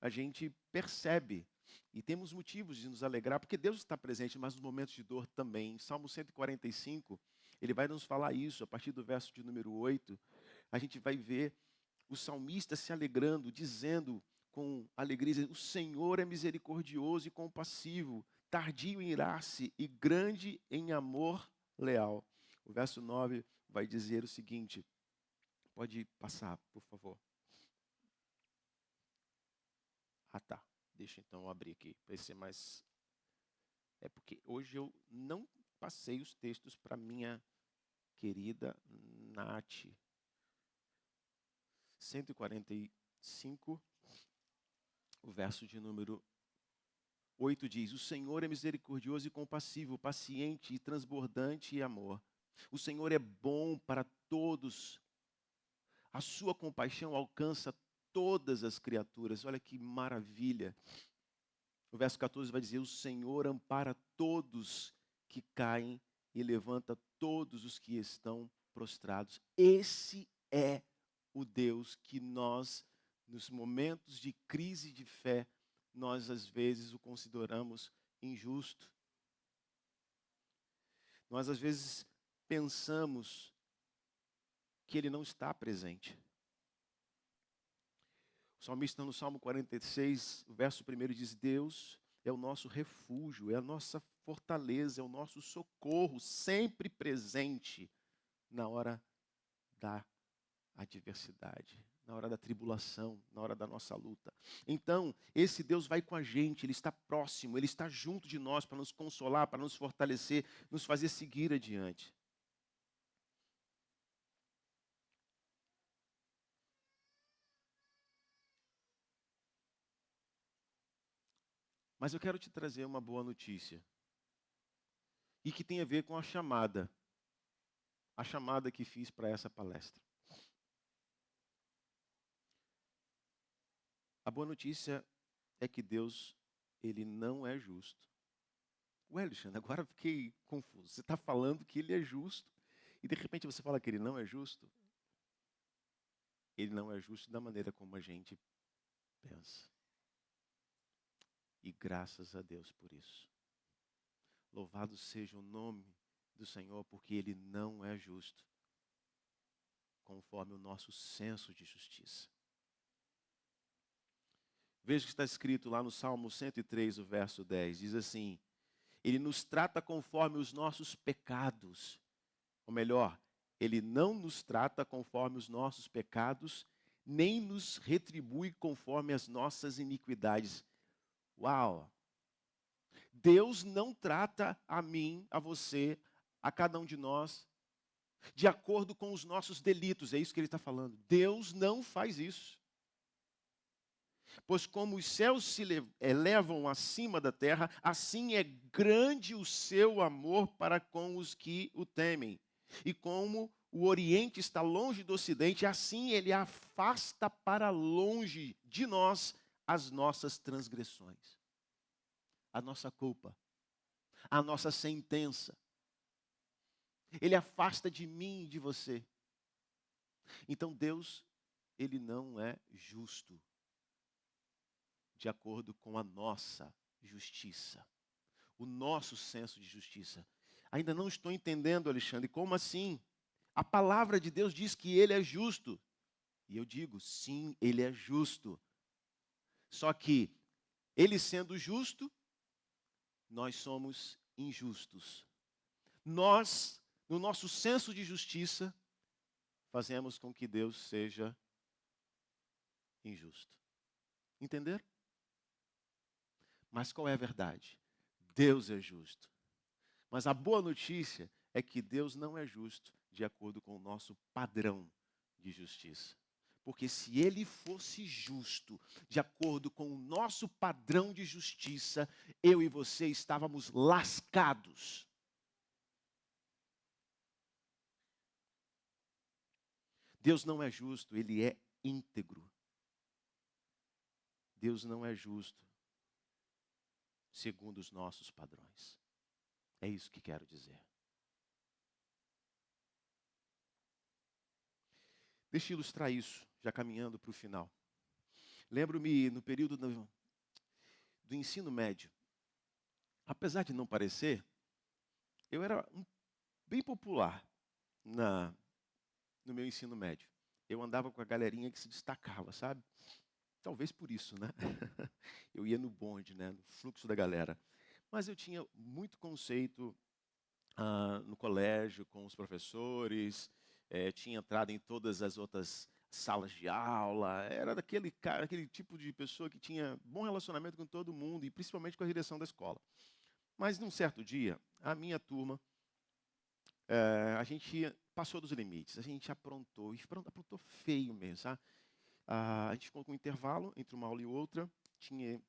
a gente percebe e temos motivos de nos alegrar, porque Deus está presente, mas nos momentos de dor também. Em Salmo 145, ele vai nos falar isso, a partir do verso de número 8, a gente vai ver o salmista se alegrando, dizendo com alegria: o Senhor é misericordioso e compassivo, tardio em irar-se e grande em amor leal. O verso 9 vai dizer o seguinte, pode passar, por favor. Ah, tá. Deixa então eu abrir aqui, para ser mais... É porque hoje eu não passei os textos para minha querida Nath. 145, o verso de número 8 diz: o Senhor é misericordioso e compassivo, paciente e transbordante em amor. O Senhor é bom para todos. A sua compaixão alcança todas as criaturas. Olha que maravilha. O verso 14 vai dizer: o Senhor ampara todos que caem e levanta todos os que estão prostrados. Esse é o Deus que nós, nos momentos de crise de fé, nós às vezes o consideramos injusto. Nós às vezes pensamos que Ele não está presente. O salmista no Salmo 46, o verso 1 diz: Deus é o nosso refúgio, é a nossa fortaleza, é o nosso socorro, sempre presente na hora da adversidade, na hora da tribulação, na hora da nossa luta. Então, esse Deus vai com a gente, Ele está próximo, Ele está junto de nós para nos consolar, para nos fortalecer, nos fazer seguir adiante. Mas eu quero te trazer uma boa notícia, e que tem a ver com a chamada que fiz para essa palestra. A boa notícia é que Deus, Ele não é justo. Ué, Alexandre, agora eu fiquei confuso. Você está falando que Ele é justo, e de repente você fala que Ele não é justo? Ele não é justo da maneira como a gente pensa. E graças a Deus por isso. Louvado seja o nome do Senhor, porque Ele não é justo, conforme o nosso senso de justiça. Veja o que está escrito lá no Salmo 103, o verso 10. Diz assim: Ele nos trata conforme os nossos pecados. Ou melhor, Ele não nos trata conforme os nossos pecados, nem nos retribui conforme as nossas iniquidades. Uau! Deus não trata a mim, a você, a cada um de nós, de acordo com os nossos delitos. É isso que ele está falando. Deus não faz isso. Pois como os céus se elevam acima da terra, assim é grande o seu amor para com os que o temem. E como o Oriente está longe do Ocidente, assim ele afasta para longe de nós as nossas transgressões, a nossa culpa, a nossa sentença. Ele afasta de mim e de você. Então Deus, Ele não é justo de acordo com a nossa justiça, o nosso senso de justiça. Ainda não estou entendendo, Alexandre, como assim? A palavra de Deus diz que Ele é justo. E eu digo, sim, Ele é justo. Só que, Ele sendo justo, nós somos injustos. Nós, no nosso senso de justiça, fazemos com que Deus seja injusto. Entenderam? Mas qual é a verdade? Deus é justo. Mas a boa notícia é que Deus não é justo de acordo com o nosso padrão de justiça. Porque se Ele fosse justo de acordo com o nosso padrão de justiça, eu e você estávamos lascados. Deus não é justo, Ele é íntegro. Deus não é justo segundo os nossos padrões. É isso que quero dizer. Deixa eu ilustrar isso, já caminhando para o final. Lembro-me no período do ensino médio. Apesar de não parecer, eu era bem popular no meu ensino médio. Eu andava com a galerinha que se destacava, sabe? Talvez por isso, né? Eu ia no bonde, né? No fluxo da galera. Mas eu tinha muito conceito no colégio, com os professores, tinha entrado em todas as outras salas de aula, era daquele cara, aquele tipo de pessoa que tinha bom relacionamento com todo mundo e principalmente com a direção da escola. Mas num certo dia, a minha turma, a gente passou dos limites, a gente aprontou, e aprontou feio mesmo, sabe? A gente ficou com um intervalo entre uma aula e outra,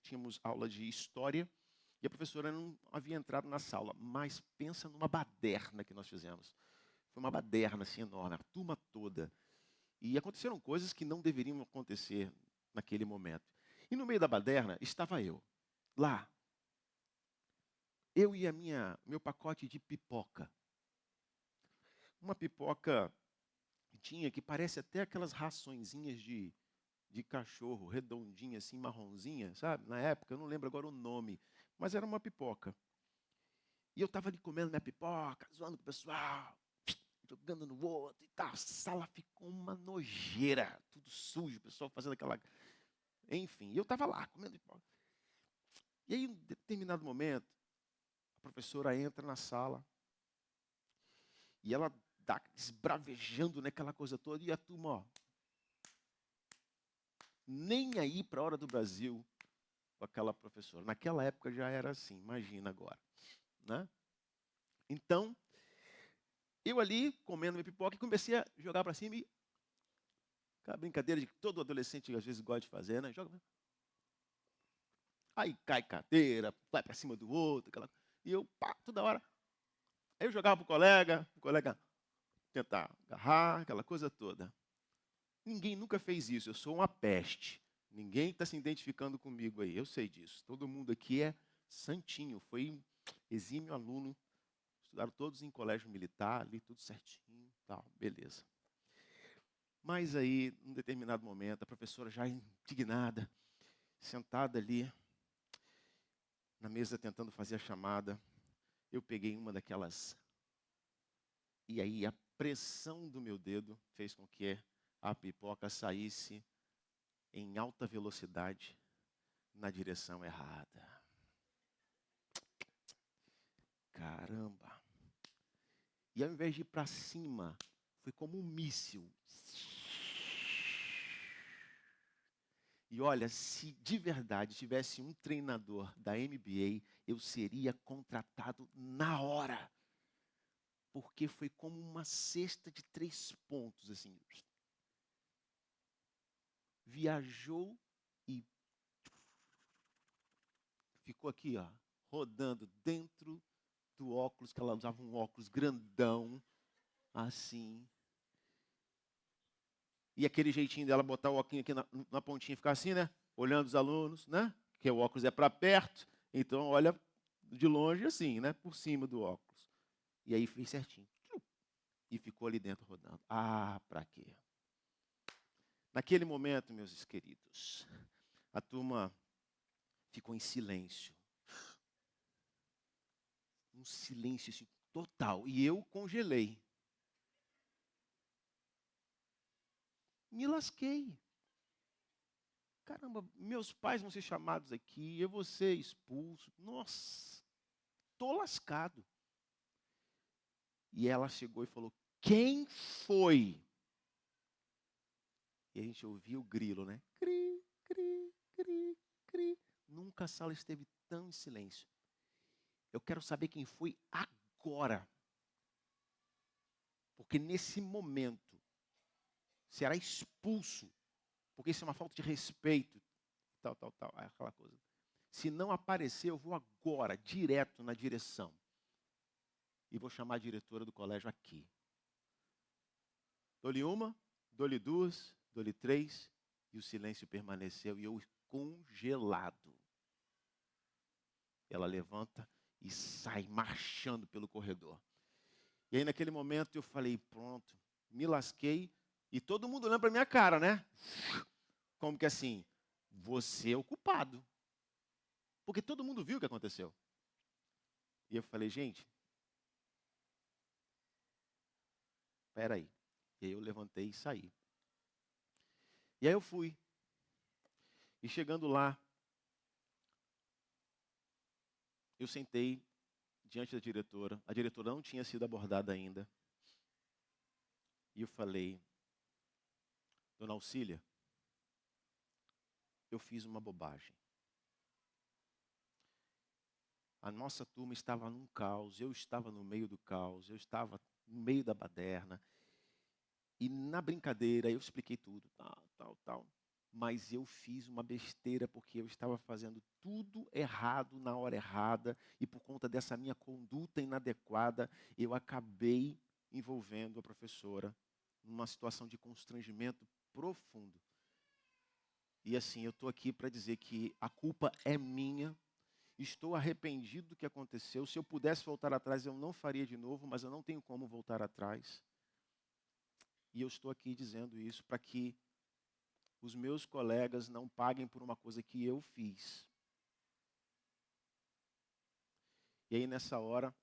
tínhamos aula de história, e a professora não havia entrado na sala, mas pensa numa baderna que nós fizemos. Foi uma baderna assim enorme, a turma toda. E aconteceram coisas que não deveriam acontecer naquele momento. E no meio da baderna estava eu, lá. Eu e meu pacote de pipoca. Uma pipoca tinha que parece até aquelas raçõezinhas de cachorro, redondinha assim, marronzinha, sabe? Na época, eu não lembro agora o nome, mas era uma pipoca. E eu estava ali comendo minha pipoca, zoando com o pessoal, jogando no outro e tal. A sala ficou uma nojeira, tudo sujo, o pessoal fazendo aquela... Enfim, eu estava lá, comendo pipoca. E aí, em um determinado momento, a professora entra na sala e ela está esbravejando naquela coisa toda, e a turma, ó, nem aí para a hora do Brasil com aquela professora. Naquela época já era assim, imagina agora, né? Então, eu ali, comendo minha pipoca, e comecei a jogar para cima, e aquela brincadeira de que todo adolescente às vezes gosta de fazer, né? Joga. Aí cai cadeira, vai para cima do outro, e eu, pá, toda hora. Aí eu jogava para o colega tentar agarrar, aquela coisa toda. Ninguém nunca fez isso, eu sou uma peste. Ninguém está se identificando comigo aí, eu sei disso. Todo mundo aqui é santinho, foi um exímio aluno, estudaram todos em colégio militar, ali tudo certinho, tal, beleza. Mas aí, num determinado momento, a professora já indignada, sentada ali na mesa tentando fazer a chamada, eu peguei uma daquelas, e aí a pressão do meu dedo fez com que a pipoca saísse em alta velocidade na direção errada. Caramba! E ao invés de ir para cima, foi como um míssil. E olha, se de verdade tivesse um treinador da NBA, eu seria contratado na hora. Porque foi como uma cesta de 3 pontos, assim. Viajou e ficou aqui, ó, rodando dentro do óculos, que ela usava um óculos grandão, assim. E aquele jeitinho dela botar o óculos aqui na pontinha e ficar assim, né? Olhando os alunos, né? Porque o óculos é para perto, então olha de longe assim, né? Por cima do óculos. E aí fez certinho. E ficou ali dentro rodando. Ah, para quê? Naquele momento, meus queridos, a turma ficou em silêncio. Um silêncio assim, total. E eu congelei. Me lasquei. Caramba, meus pais vão ser chamados aqui, eu vou ser expulso. Nossa, tô lascado. E ela chegou e falou: quem foi? E a gente ouvia o grilo, né? Cri, cri, cri, cri. Nunca a sala esteve tão em silêncio. Eu quero saber quem foi agora. Porque nesse momento será expulso. Porque isso é uma falta de respeito. Tal, tal, tal. Aquela coisa. Se não aparecer, eu vou agora, direto na direção. E vou chamar a diretora do colégio aqui. Dou-lhe uma, dou-lhe duas, dou-lhe três. E o silêncio permaneceu e eu congelado. Ela levanta e sai marchando pelo corredor. E aí naquele momento eu falei, pronto, me lasquei. E todo mundo olhando para minha cara, né? Como que assim? você é o culpado. Porque todo mundo viu o que aconteceu. E eu falei, gente, espera aí. E aí eu levantei e saí. E aí eu fui. E chegando lá, eu sentei diante da diretora. A diretora não tinha sido abordada ainda. E eu falei, dona Auxília, eu fiz uma bobagem. A nossa turma estava num caos, eu estava no meio do caos, eu estava no meio da baderna. E na brincadeira eu expliquei tudo, tal. Mas eu fiz uma besteira porque eu estava fazendo tudo errado na hora errada. E por conta dessa minha conduta inadequada, eu acabei envolvendo a professora numa situação de constrangimento profundo. E assim, eu estou aqui para dizer que a culpa é minha. Estou arrependido do que aconteceu. Se eu pudesse voltar atrás, eu não faria de novo, mas eu não tenho como voltar atrás. E eu estou aqui dizendo isso para que os meus colegas não paguem por uma coisa que eu fiz. E aí, nessa hora,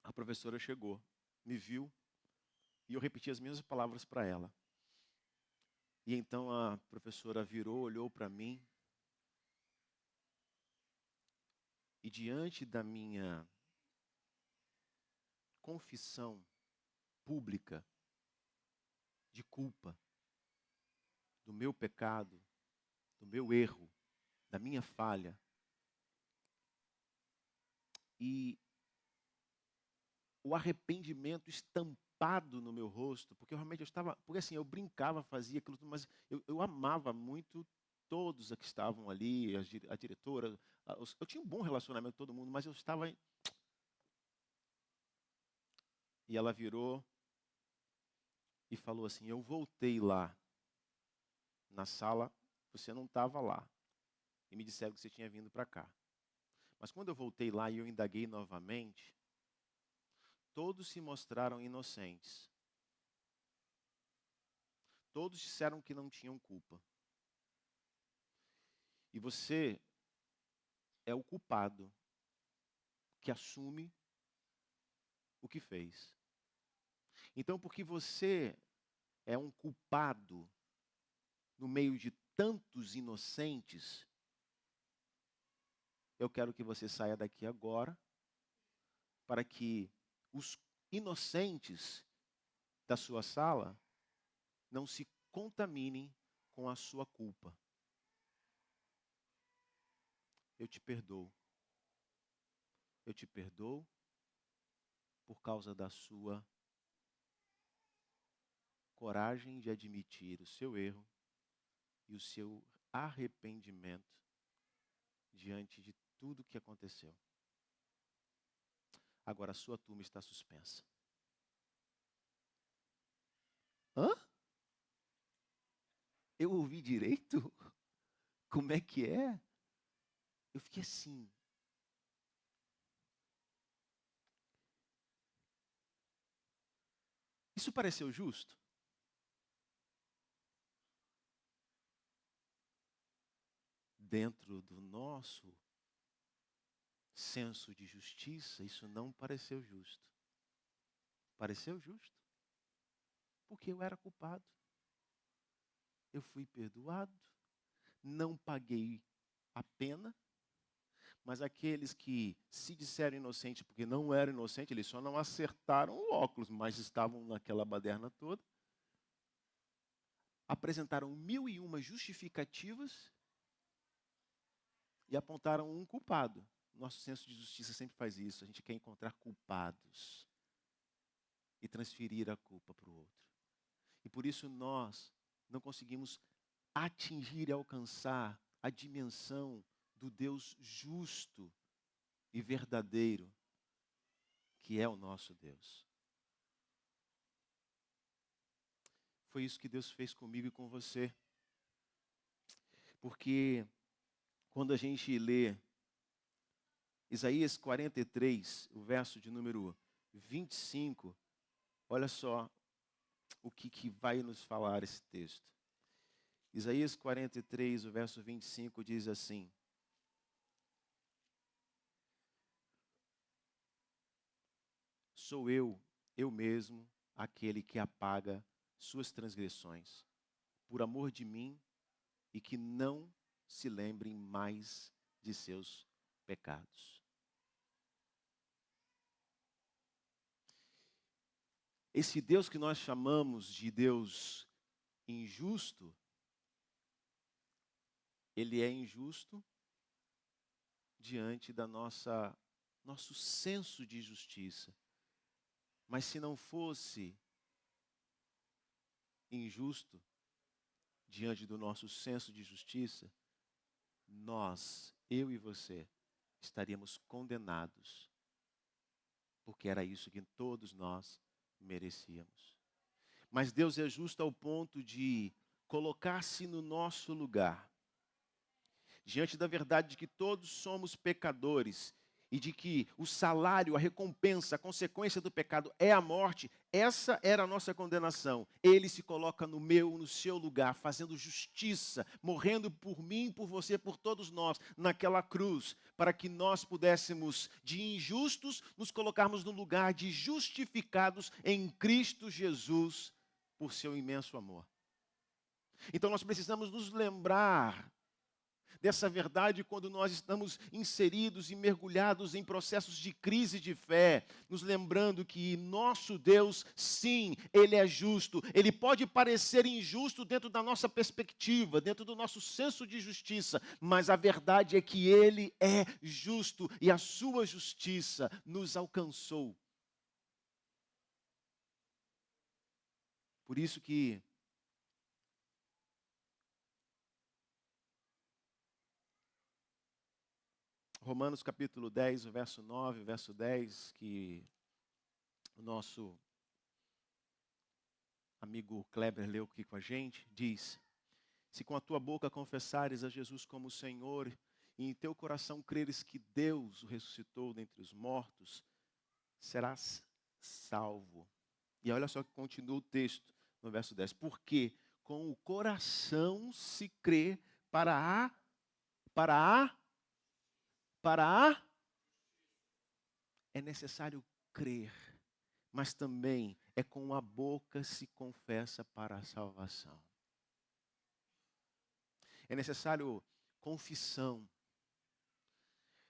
a professora chegou, me viu, e eu repeti as mesmas palavras para ela. E então a professora virou, olhou para mim, e diante da minha confissão pública de culpa, do meu pecado, do meu erro, da minha falha, e o arrependimento estampado no meu rosto, porque realmente eu estava, porque assim, eu brincava, fazia aquilo tudo, mas eu amava muito todos que estavam ali, a diretora, eu tinha um bom relacionamento com todo mundo, mas eu estava... E ela virou e falou assim, eu voltei lá na sala, você não estava lá, e me disseram que você tinha vindo para cá. Mas quando eu voltei lá e eu indaguei novamente, todos se mostraram inocentes. Todos disseram que não tinham culpa. E você é o culpado que assume o que fez. Então, porque você é um culpado no meio de tantos inocentes, eu quero que você saia daqui agora, para que os inocentes da sua sala não se contaminem com a sua culpa. Eu te perdoo. Eu te perdoo por causa da sua coragem de admitir o seu erro e o seu arrependimento diante de tudo o que aconteceu. Agora a sua turma está suspensa. Hã? Eu ouvi direito? Como é que é? Eu fiquei assim. Isso pareceu justo? Dentro do nosso senso de justiça, isso não pareceu justo. Pareceu justo? Porque eu era culpado. Eu fui perdoado, não paguei a pena, mas aqueles que se disseram inocentes porque não eram inocentes, eles só não acertaram o óculos, mas estavam naquela baderna toda, apresentaram 1001 justificativas e apontaram um culpado. Nosso senso de justiça sempre faz isso, a gente quer encontrar culpados e transferir a culpa para o outro. E por isso nós não conseguimos atingir e alcançar a dimensão do Deus justo e verdadeiro, que é o nosso Deus. Foi isso que Deus fez comigo e com você. Porque quando a gente lê Isaías 43, o verso de número 25, olha só o que vai nos falar esse texto. Isaías 43, o verso 25 diz assim: Sou eu mesmo, aquele que apaga suas transgressões, por amor de mim, e que não se lembrem mais de seus pecados. Esse Deus que nós chamamos de Deus injusto, ele é injusto diante da nosso senso de justiça. Mas se não fosse injusto diante do nosso senso de justiça, nós, eu e você, estaríamos condenados, porque era isso que todos nós merecíamos. Mas Deus é justo ao ponto de colocar-se no nosso lugar, diante da verdade de que todos somos pecadores e de que o salário, a recompensa, a consequência do pecado é a morte. Essa era a nossa condenação. Ele se coloca no meu, no seu lugar, fazendo justiça, morrendo por mim, por você, por todos nós, naquela cruz, para que nós pudéssemos, de injustos, nos colocarmos no lugar de justificados em Cristo Jesus, por seu imenso amor. Então nós precisamos nos lembrar dessa verdade quando nós estamos inseridos e mergulhados em processos de crise de fé, nos lembrando que nosso Deus, sim, Ele é justo. Ele pode parecer injusto dentro da nossa perspectiva, dentro do nosso senso de justiça, mas a verdade é que Ele é justo e a sua justiça nos alcançou. Por isso que Romanos capítulo 10, o verso 9, o verso 10, que o nosso amigo Kleber leu aqui com a gente, diz: se com a tua boca confessares a Jesus como Senhor e em teu coração creres que Deus o ressuscitou dentre os mortos, serás salvo. E olha só que continua o texto no verso 10. Porque com o coração se crê para a, é necessário crer, mas também é com a boca se confessa para a salvação. É necessário confissão.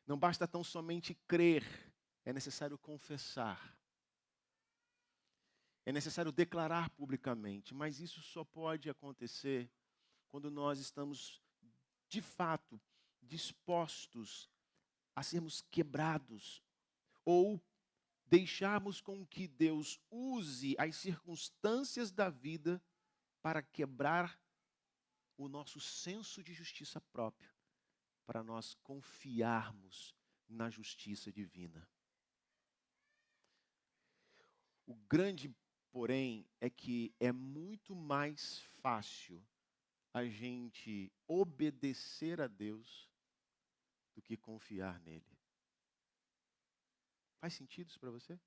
Não basta tão somente crer, é necessário confessar. É necessário declarar publicamente, mas isso só pode acontecer quando nós estamos, de fato, dispostos a sermos quebrados ou deixarmos com que Deus use as circunstâncias da vida para quebrar o nosso senso de justiça próprio, para nós confiarmos na justiça divina. O grande, porém, é que é muito mais fácil a gente obedecer a Deus do que confiar nele. Faz sentido isso para você?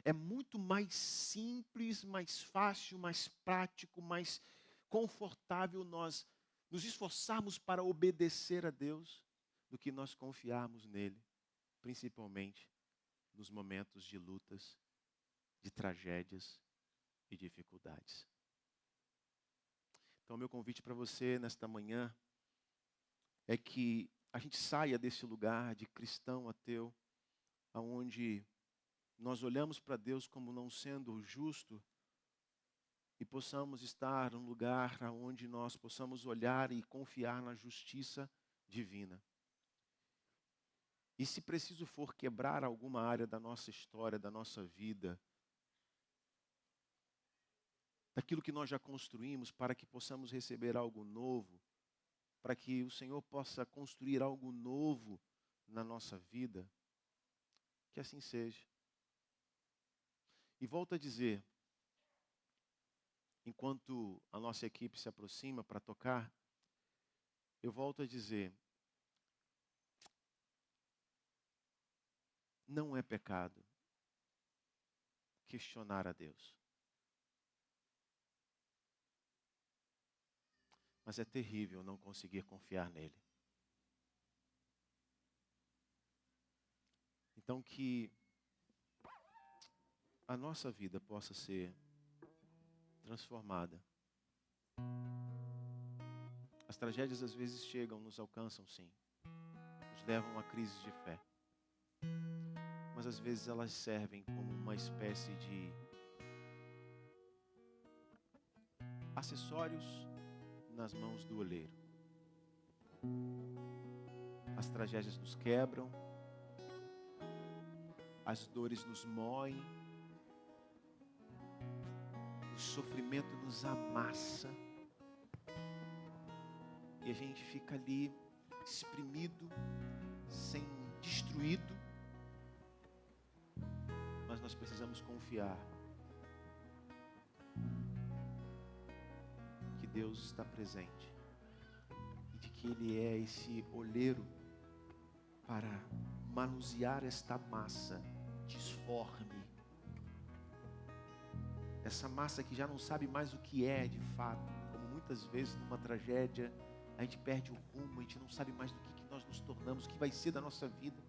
É muito mais simples, mais fácil, mais prático, mais confortável nós nos esforçarmos para obedecer a Deus do que nós confiarmos nele, principalmente nos momentos de lutas, de tragédias e dificuldades. Então, meu convite para você nesta manhã é que a gente saia desse lugar de cristão ateu, aonde nós olhamos para Deus como não sendo justo e possamos estar num lugar onde nós possamos olhar e confiar na justiça divina. E se preciso for quebrar alguma área da nossa história, da nossa vida, daquilo que nós já construímos, para que possamos receber algo novo, para que o Senhor possa construir algo novo na nossa vida, que assim seja. E volto a dizer, enquanto a nossa equipe se aproxima para tocar, eu volto a dizer, não é pecado questionar a Deus. Mas é terrível não conseguir confiar nele. Então que a nossa vida possa ser transformada. As tragédias às vezes chegam, nos alcançam sim, nos levam a crises de fé. Mas às vezes elas servem como uma espécie de acessórios nas mãos do oleiro. As tragédias nos quebram, as dores nos moem, o sofrimento nos amassa e a gente fica ali exprimido, destruído. Mas nós precisamos confiar que Deus está presente e de que Ele é esse olheiro para manusear esta massa disforme, essa massa que já não sabe mais o que é de fato, como muitas vezes numa tragédia a gente perde o rumo, a gente não sabe mais do que nós nos tornamos, o que vai ser da nossa vida.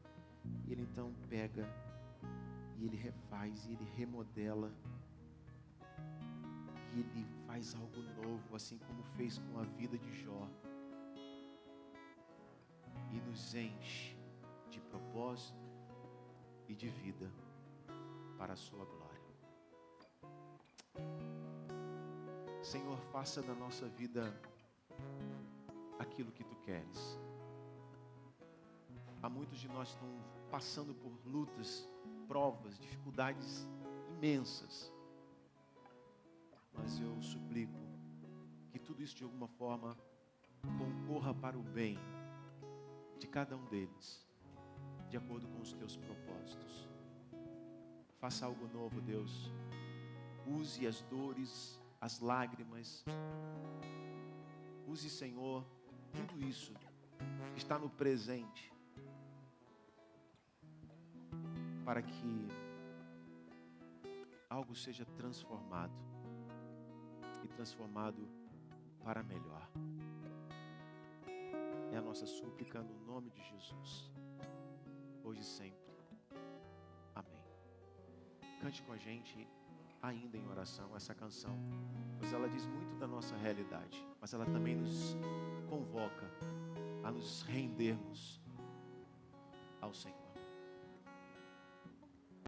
E Ele então pega e Ele refaz, e Ele remodela, e Ele faz algo novo, assim como fez com a vida de Jó, e nos enche de propósito e de vida para a sua glória. Senhor, faça da nossa vida aquilo que Tu queres. Há muitos de nós que estão passando por lutas, provas, dificuldades imensas. Mas eu suplico que tudo isso de alguma forma concorra para o bem de cada um deles, de acordo com os Teus propósitos. Faça algo novo, Deus. Use as dores, as lágrimas. Use, Senhor, tudo isso que está no presente para que algo seja transformado e transformado para melhor. É a nossa súplica no nome de Jesus, hoje e sempre. Amém. Cante com a gente ainda em oração essa canção, pois ela diz muito da nossa realidade, mas ela também nos convoca a nos rendermos ao Senhor.